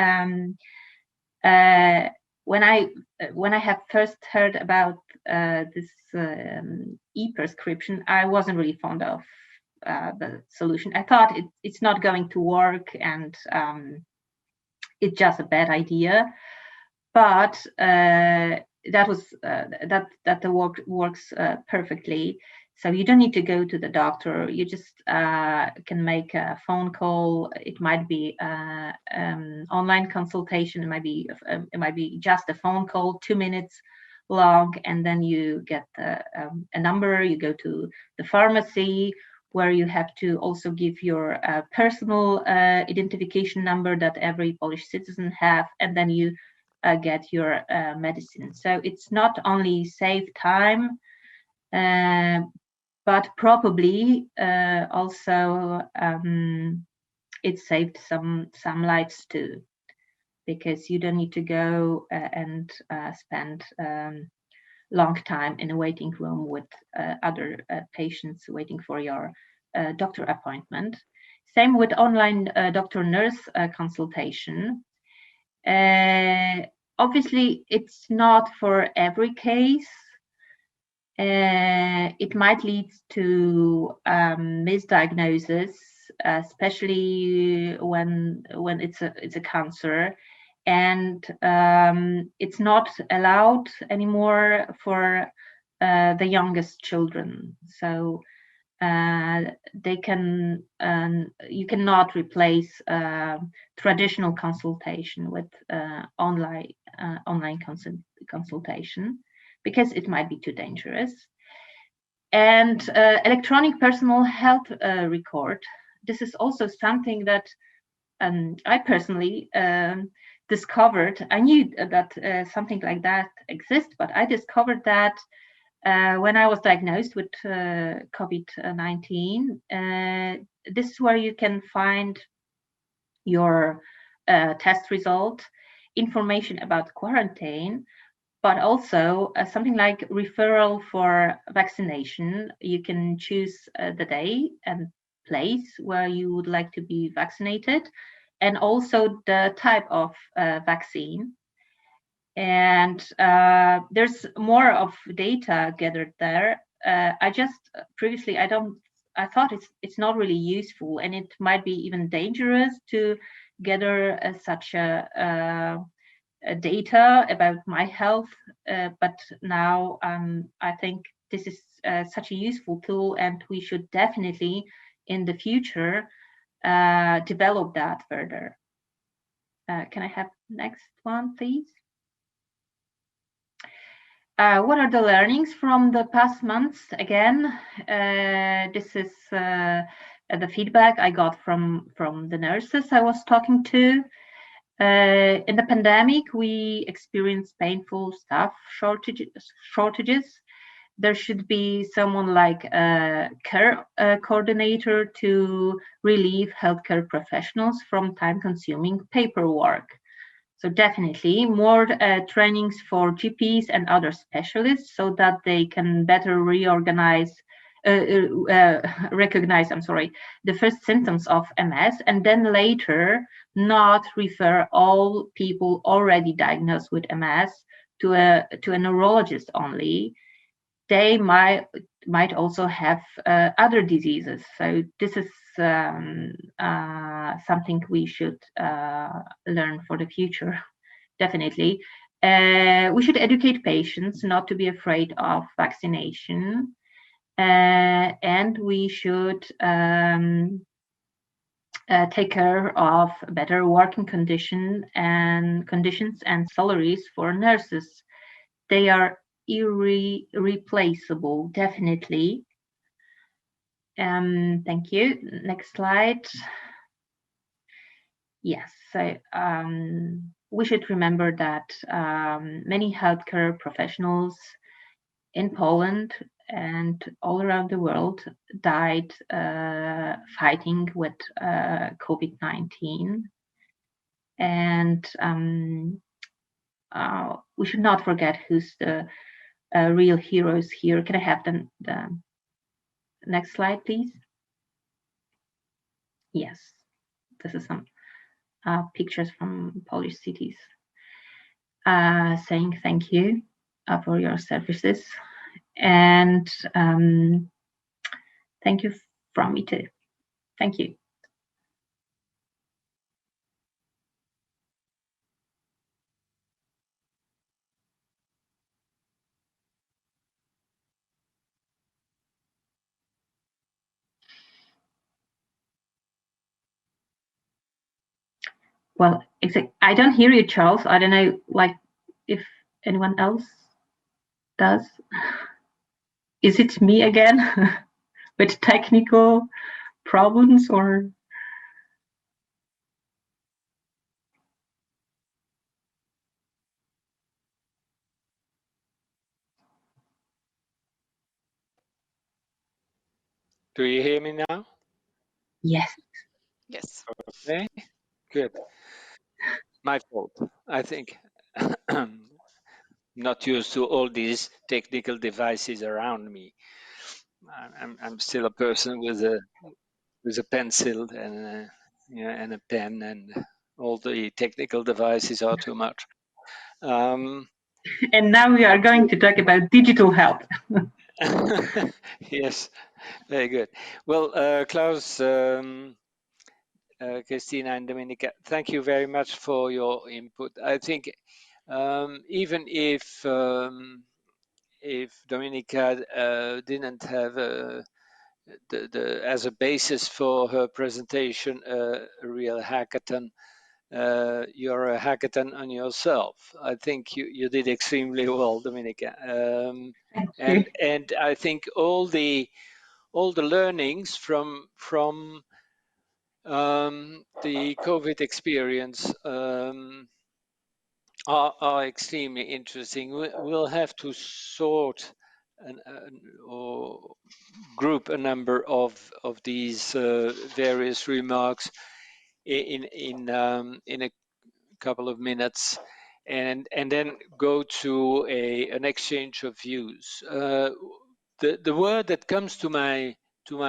when I have first heard about this e-prescription, I wasn't really fond of the solution. I thought it's not going to work, and it's just a bad idea. But that the works perfectly. So you don't need to go to the doctor. You just can make a phone call. It might be online consultation. It might be just a phone call, 2 minutes long, and then you get a number. You go to the pharmacy, where you have to also give your personal identification number that every Polish citizen have, and then you get your medicine. So it's not only save time, but probably also it saved some lives too, because you don't need to go and spend long time in a waiting room with other patients waiting for your doctor appointment. Same with online doctor-nurse consultation. Obviously, it's not for every case. It might lead to misdiagnosis, especially when it's a cancer, and it's not allowed anymore for the youngest children. So they can you cannot replace traditional consultation with online consultation, because it might be too dangerous. And electronic personal health record. This is also something that I personally discovered. I knew that something like that exists, but I discovered that when I was diagnosed with COVID-19. This is where you can find your test result, information about quarantine, but also something like referral for vaccination. You can choose the day and place where you would like to be vaccinated, and also the type of vaccine. And there's more of data gathered there. I just previously I thought it's not really useful, and it might be even dangerous to gather such a data about my health. But now I think this is such a useful tool, and we should definitely in the future develop that further. Can I have next one, please? What are the learnings from the past months? Again, this is the feedback I got from the nurses I was talking to. In the pandemic, we experienced painful staff shortages. There should be someone like a care coordinator to relieve healthcare professionals from time-consuming paperwork. So definitely more trainings for GPs and other specialists so that they can better recognize the first symptoms of MS, and then later not refer all people already diagnosed with MS to a neurologist only. They might also have other diseases. So this is something we should learn for the future, definitely. We should educate patients not to be afraid of vaccination, and we should take care of better working conditions and salaries for nurses. They are irreplaceable, definitely. Thank you. Next slide. Yes, so we should remember that many healthcare professionals in Poland and all around the world died fighting with COVID-19. And we should not forget who's the real heroes here. Can I have the next slide, please? Yes, this is some pictures from Polish cities saying thank you for your services, and thank you from me too. Thank you. Well, I don't hear you, Charles. I don't know, like, if anyone else does. Is it me again with technical problems, or? Do you hear me now? Yes. Yes. Okay, good. My fault, I think. Not used to all these technical devices around me. I'm still a person with a pencil and and a pen, and all the technical devices are too much. And now we are going to talk about digital health. Yes, very good. Well, Klaus, Christina, and Dominika, thank you very much for your input. I think even if Dominika didn't have as a basis for her presentation a real hackathon, you're a hackathon on yourself. I think you did extremely well, Dominika. And I think all the learnings from the COVID experience are extremely interesting. We'll have to sort or group a number of these various remarks in a couple of minutes, and then go to an exchange of views. The word that comes to my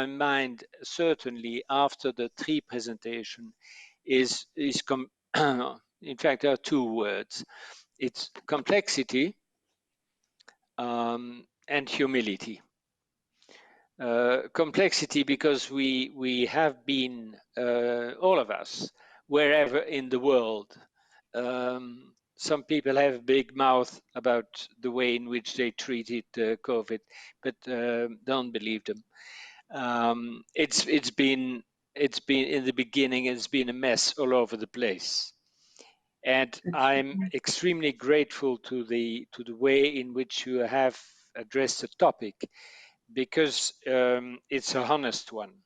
mind certainly after the three presentation is in fact there are two words. It's complexity and humility. Complexity because we have been all of us wherever in the world. Some people have a big mouth about the way in which they treated COVID, but don't believe them. It's been in the beginning. It's been a mess all over the place, and I'm extremely grateful to the way in which you have addressed the topic, because it's a honest one.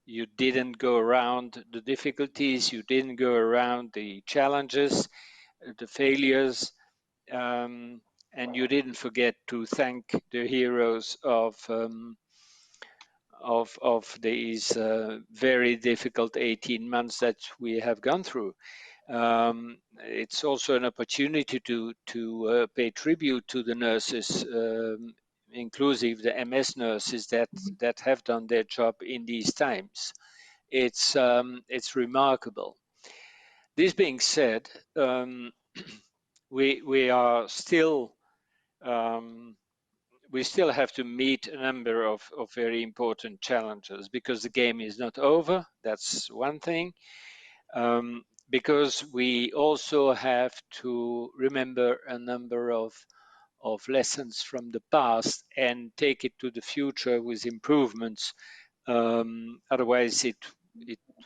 You didn't go around the difficulties, you didn't go around the challenges, the failures, and you didn't forget to thank the heroes of these very difficult 18 months that we have gone through. It's also an opportunity to pay tribute to the nurses, inclusive the MS nurses that have done their job in these times. It's remarkable. This being said, we are still we still have to meet a number of very important challenges, because the game is not over. That's one thing. Because we also have to remember a number of lessons from the past and take it to the future with improvements. Otherwise, it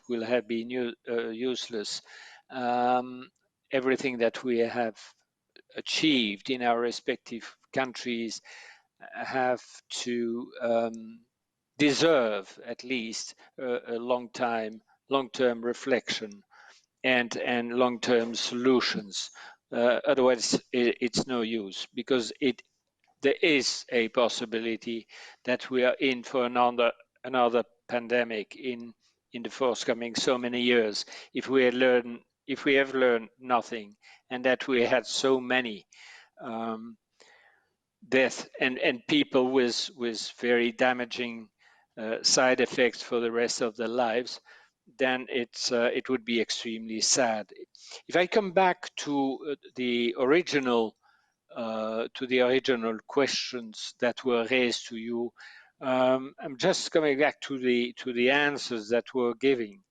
will have been useless. Everything that we have achieved in our respective countries have to deserve at least a long-term reflection and long-term solutions. Otherwise, it's no use, because there is a possibility that we are in for another pandemic in the forthcoming so many years, if we have learned nothing, and that we had so many deaths and people with very damaging side effects for the rest of their lives, then it would be extremely sad. If I come back to the original questions that were raised to you, I'm just coming back to the answers that were given.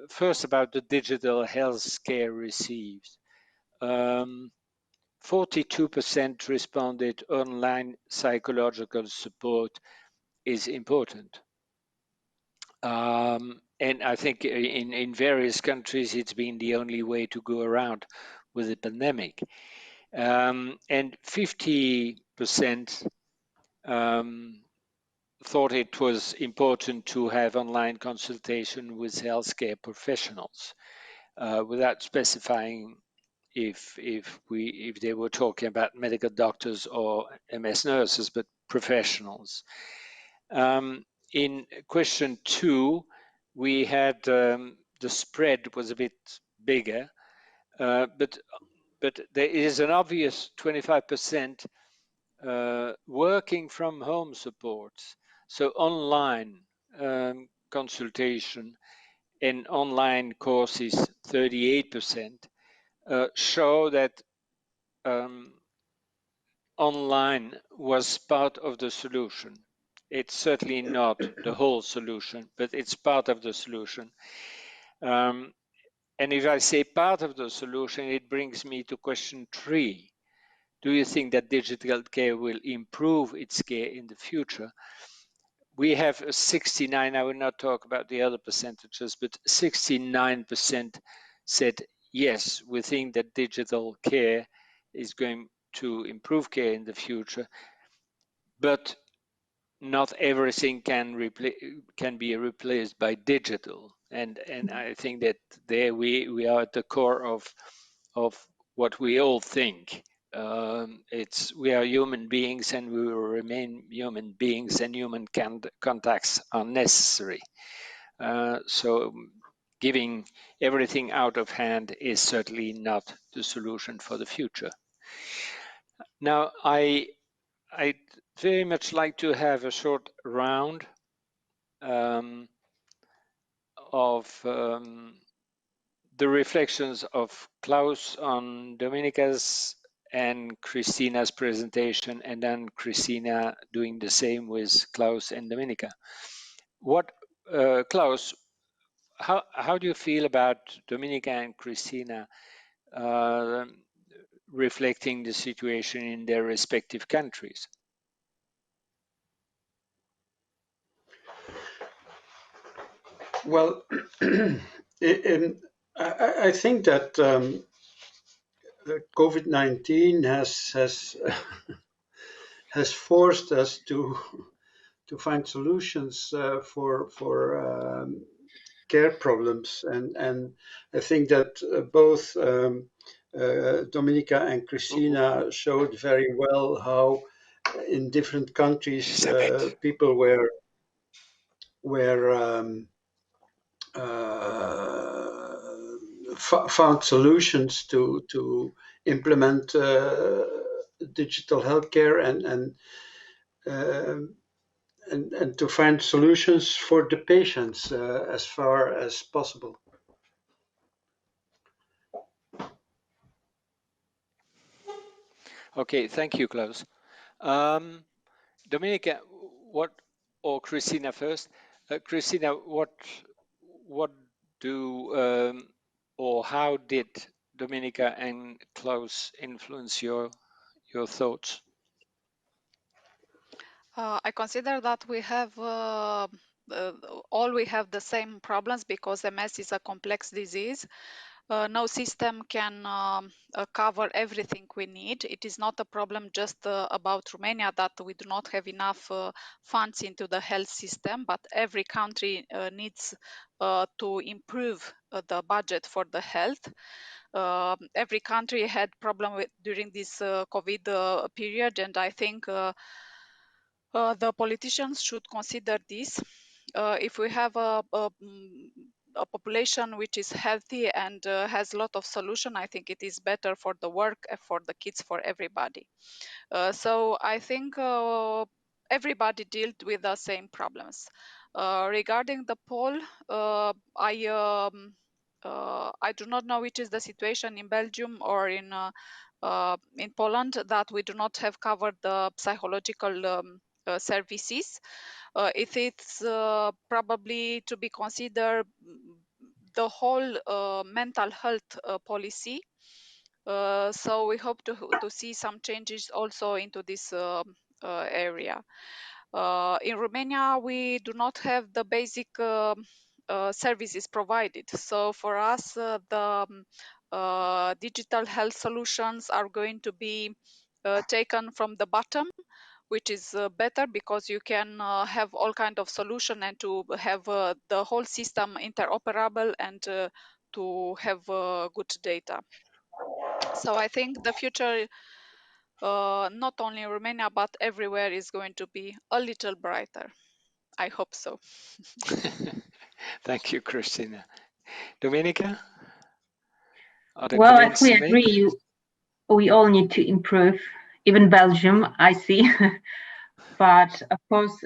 First, about the digital health care received. 42% responded online psychological support is important. And I think in various countries, it's been the only way to go around with the pandemic. And 50% thought it was important to have online consultation with healthcare professionals, without specifying if they were talking about medical doctors or MS nurses, but professionals. In question 2, we had the spread was a bit bigger, but there is an obvious 25% working from home support. So online consultation and online courses, 38%, show that online was part of the solution. It's certainly not the whole solution, but it's part of the solution. And if I say part of the solution, it brings me to question 3. Do you think that digital care will improve its care in the future? We have 69, I will not talk about the other percentages, but 69% said, yes, we think that digital care is going to improve care in the future, but not everything can be replaced by digital. And I think that there we are at the core of what we all think. We are human beings, and we will remain human beings, and human contacts are necessary. So giving everything out of hand is certainly not the solution for the future. Now, I'd very much like to have a short round of the reflections of Klaus on Dominica's and Christina's presentation, and then Christina doing the same with Klaus and Dominica. What, Klaus, how do you feel about Dominica and Christina reflecting the situation in their respective countries? Well, I think that COVID-19 has forced us to find solutions for care problems, and I think that both Dominica and Christina showed very well how in different countries people were found solutions to implement digital healthcare and to find solutions for the patients as far as possible. Okay, thank you, Klaus. Dominica, or Christina first? Christina, what do or how did Dominica and Klaus influence your thoughts? I consider that we have we have the same problems because MS is a complex disease. No system can cover everything we need. It is not a problem just about Romania that we do not have enough funds into the health system, but every country needs to improve the budget for the health. Every country had problem during this COVID period, and I think the politicians should consider this. If we have a population which is healthy and has a lot of solution, I think it is better for the work, for the kids, for everybody. So I think everybody dealt with the same problems. Regarding the poll, I do not know which is the situation in Belgium or in Poland, that we do not have covered the psychological services. It is probably to be considered the whole mental health policy. So we hope to see some changes also into this area. In Romania, we do not have the basic services provided. So for us, the digital health solutions are going to be taken from the bottom, which is better because you can have all kind of solution and to have the whole system interoperable and to have good data. So I think the future, not only in Romania, but everywhere is going to be a little brighter. I hope so. Thank you, Christina. Dominica, other Well, I comments fully to make? agree. We all need to improve, even Belgium, I see. But of course,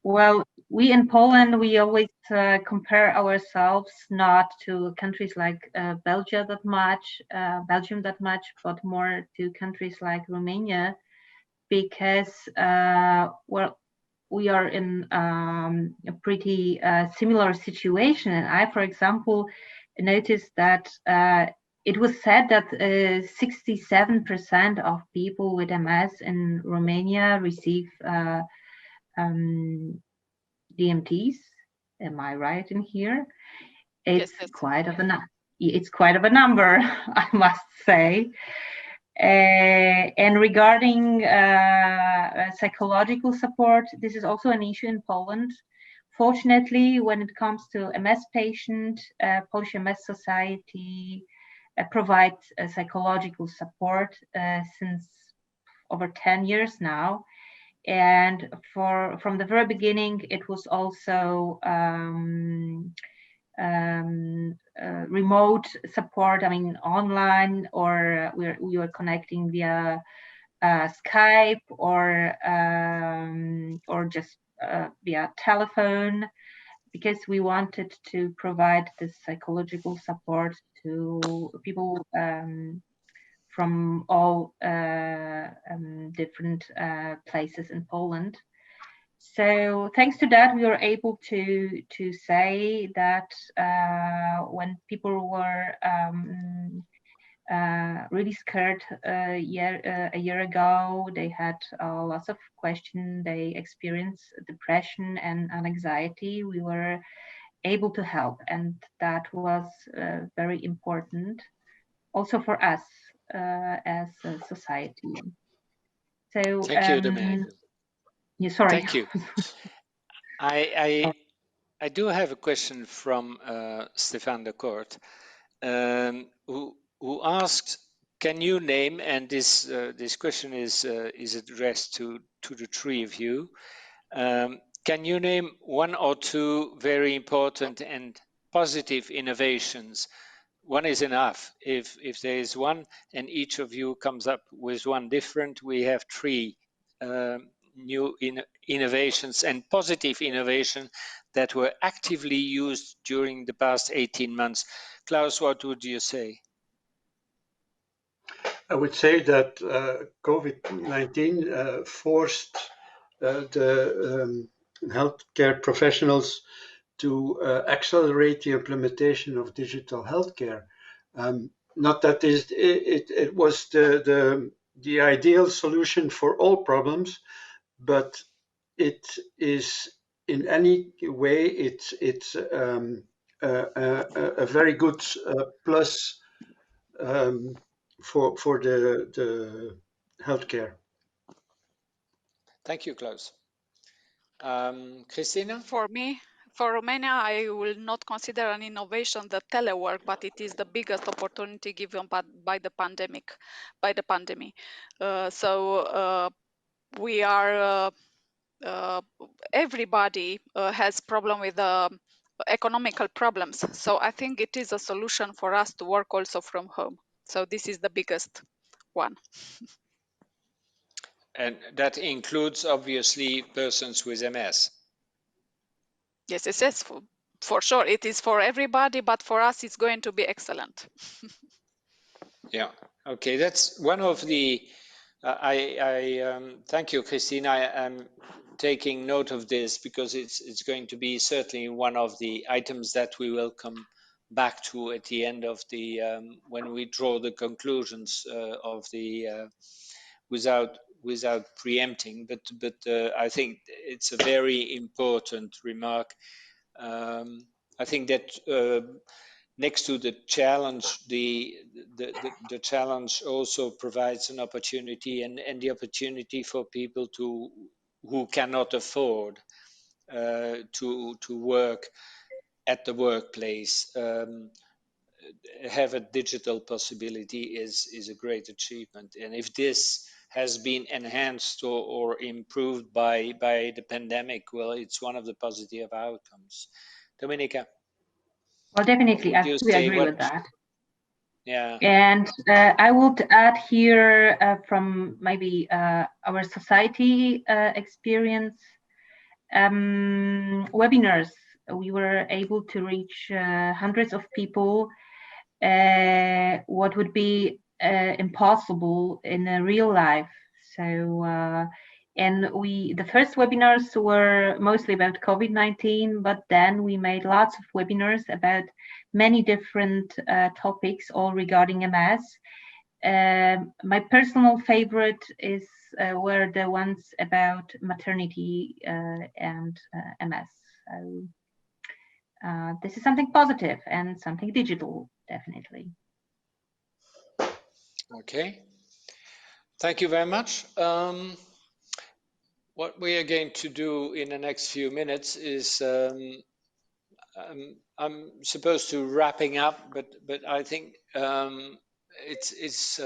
well, we in Poland, we always compare ourselves not to countries like Belgium that much, but more to countries like Romania, because well, we are in a pretty similar situation. And I, for example, noticed that it was said that 67% of people with MS in Romania receive DMTs. Am I right in here? It's Yes. quite of a it's quite of a number, I must say. And regarding psychological support, this is also an issue in Poland. Fortunately, when it comes to MS patient, Polish MS Society provides psychological support since over 10 years now. And from the very beginning, it was also remote support. I mean, online, or we were connecting via Skype or just via telephone, because we wanted to provide this psychological support to people from all different places in Poland. So thanks to that, we were able to say that when people were really scared a year ago, they had lots of questions, they experienced depression and anxiety, we were able to help, and that was very important also for us as a society. So Thank you, Dominika. yeah, sorry. Thank you. I do have a question from Stefan de Kort, who asks, can you name, and this question is addressed to the three of you, can you name one or two very important and positive innovations? One is enough. If there is one and each of you comes up with one different, we have three new innovations and positive innovation that were actively used during the past 18 months. Klaus, what would you say? I would say that COVID-19 forced the healthcare professionals to accelerate the implementation of digital healthcare. Not that it was the ideal solution for all problems, but it is in any way it's a very good plus for the healthcare. Thank you, Klaus. Christina? For me, for Romania, I will not consider an innovation the telework, but it is the biggest opportunity given by the pandemic, So we are everybody has problem with economical problems. So I think it is a solution for us to work also from home. So this is the biggest one. And that includes, obviously, persons with MS. Yes, for sure. It is for everybody, but for us, it's going to be excellent. Yeah. Okay. That's one of the. Thank you, Christina. I'm taking note of this because it's going to be certainly one of the items that we will come back to at the end of the when we draw the conclusions of the without preempting. But I think it's a very important remark. I think that next to the challenge, the challenge also provides an opportunity and the opportunity for people who cannot afford to work at the workplace. Have a digital possibility is a great achievement, and if this has been enhanced or improved by the pandemic, well, it's one of the positive outcomes. Dominika, Well, what definitely, would I you fully say? agree with that. Yeah. And I would add here from maybe our society experience, webinars. We were able to reach hundreds of people, what would be impossible in a real life. So, and the first webinars were mostly about COVID-19, but then we made lots of webinars about many different topics, all regarding MS. My personal favorite were the ones about maternity and MS. So this is something positive and something digital, definitely. Okay. Thank you very much. What we are going to do in the next few minutes is I'm supposed to wrapping up, but I think it's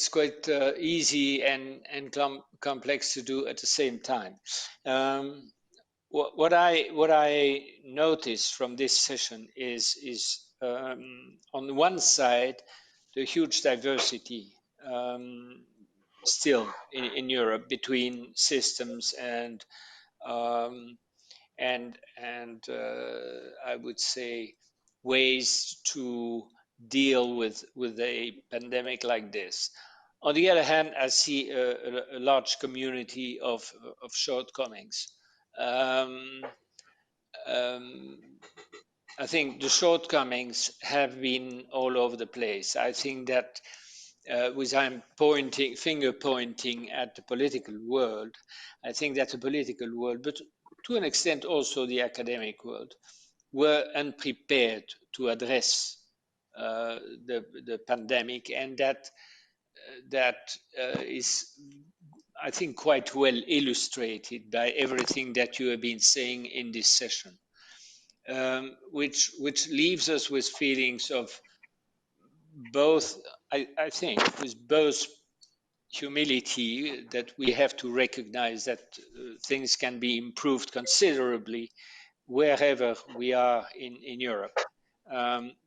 quite easy and complex to do at the same time. what I noticed from this session is on one side the huge diversity still in Europe between systems and um, I would say ways to deal with a pandemic like this. On the other hand, I see a large community of shortcomings. Um, um, I think the shortcomings have been all over the place. I think that with I'm finger pointing at the political world, I think that the political world, but to an extent also the academic world, were unprepared to address the pandemic, and that is, I think, quite well illustrated by everything that you have been saying in this session, which leaves us with feelings of both, I think, with both humility that we have to recognize that things can be improved considerably wherever we are in Europe.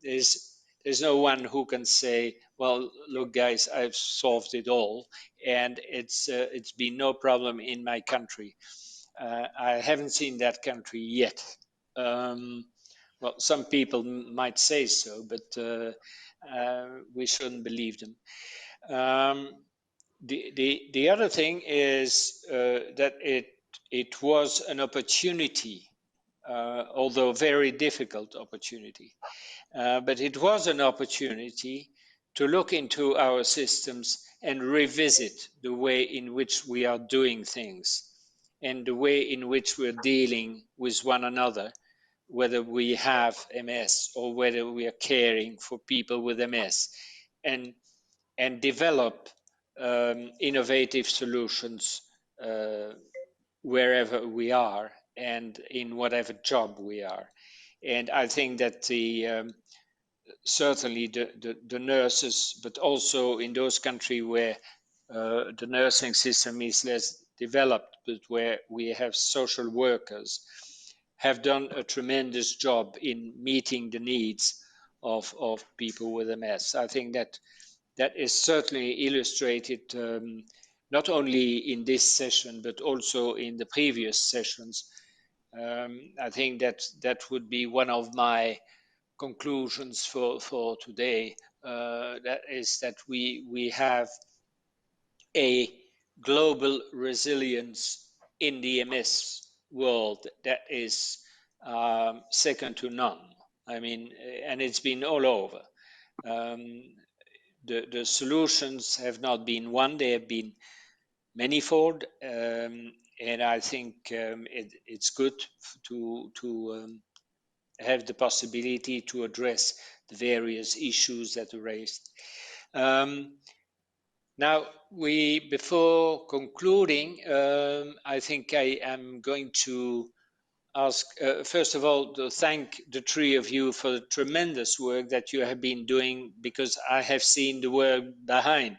There's no one who can say, well, look, guys, I've solved it all, and it's been no problem in my country. I haven't seen that country yet. Well, some people might say so, but we shouldn't believe them. The other thing is that it was an opportunity, although very difficult opportunity, but it was an opportunity to look into our systems and revisit the way in which we are doing things and the way in which we're dealing with one another, whether we have MS or whether we are caring for people with MS, and develop innovative solutions wherever we are and in whatever job we are. And I think that certainly the nurses, but also in those countries where the nursing system is less developed, but where we have social workers, have done a tremendous job in meeting the needs of people with MS. I think that is certainly illustrated not only in this session, but also in the previous sessions. I think that would be one of my conclusions for today. That is that we have a global resilience in the MS world that is second to none. I mean, and it's been all over. Um, the solutions have not been one, they have been manifold, and I think it's good to have the possibility to address the various issues that are raised. Now, before concluding, I think I am going to ask, first of all, to thank the three of you for the tremendous work that you have been doing, because I have seen the work behind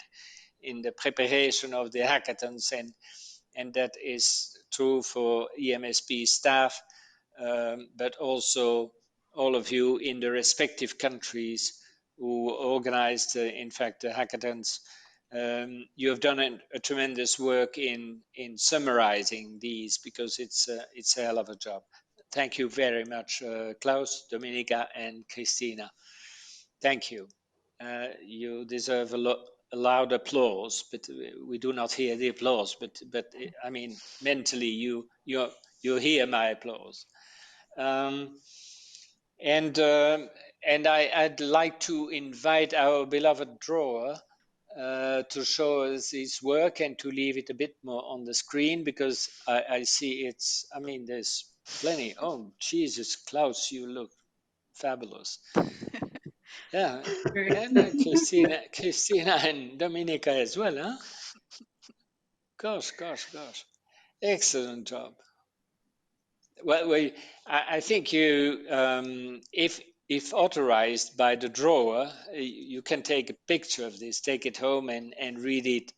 in the preparation of the hackathons, and that is true for EMSP staff, but also all of you in the respective countries who organized, in fact, the hackathons. You have done a tremendous work in summarizing these, because it's a hell of a job. Thank you very much, Klaus, Dominika, and Christina. Thank you. You deserve a loud applause, but we do not hear the applause. But I mean, mentally, you hear my applause. And I'd like to invite our beloved drawer to show us his work and to leave it a bit more on the screen, because I see it's, I mean, there's plenty. Oh, Jesus, Klaus, you look fabulous. Yeah, and Christina and Dominika as well, huh? Gosh. Excellent job. Well, I think you, if authorized by the drawer, you can take a picture of this, take it home and read it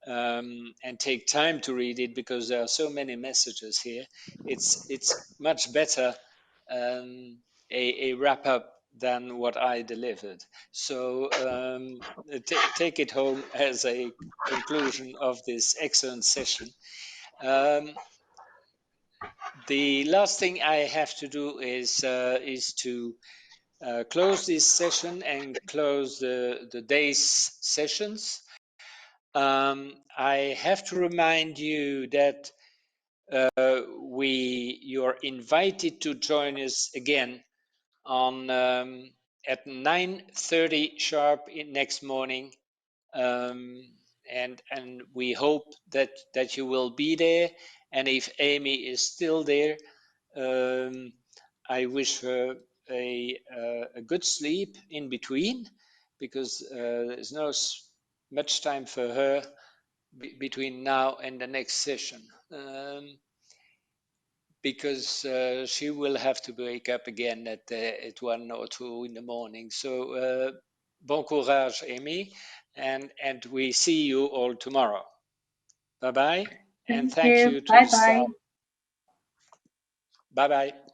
and take time to read it because there are so many messages here. It's much better a wrap up than what I delivered. So take it home as a conclusion of this excellent session. The last thing I have to do is to close this session and close the day's sessions. I have to remind you that you're invited to join us again on at 9:30 sharp next morning, and we hope that you will be there. And if Amy is still there, I wish her a good sleep in between, because there's no much time for her between now and the next session, because she will have to wake up again at 1 or 2 in the morning. So bon courage, Amy, and we see you all tomorrow. Bye bye, and thank you to the Bye staff. bye. Bye bye.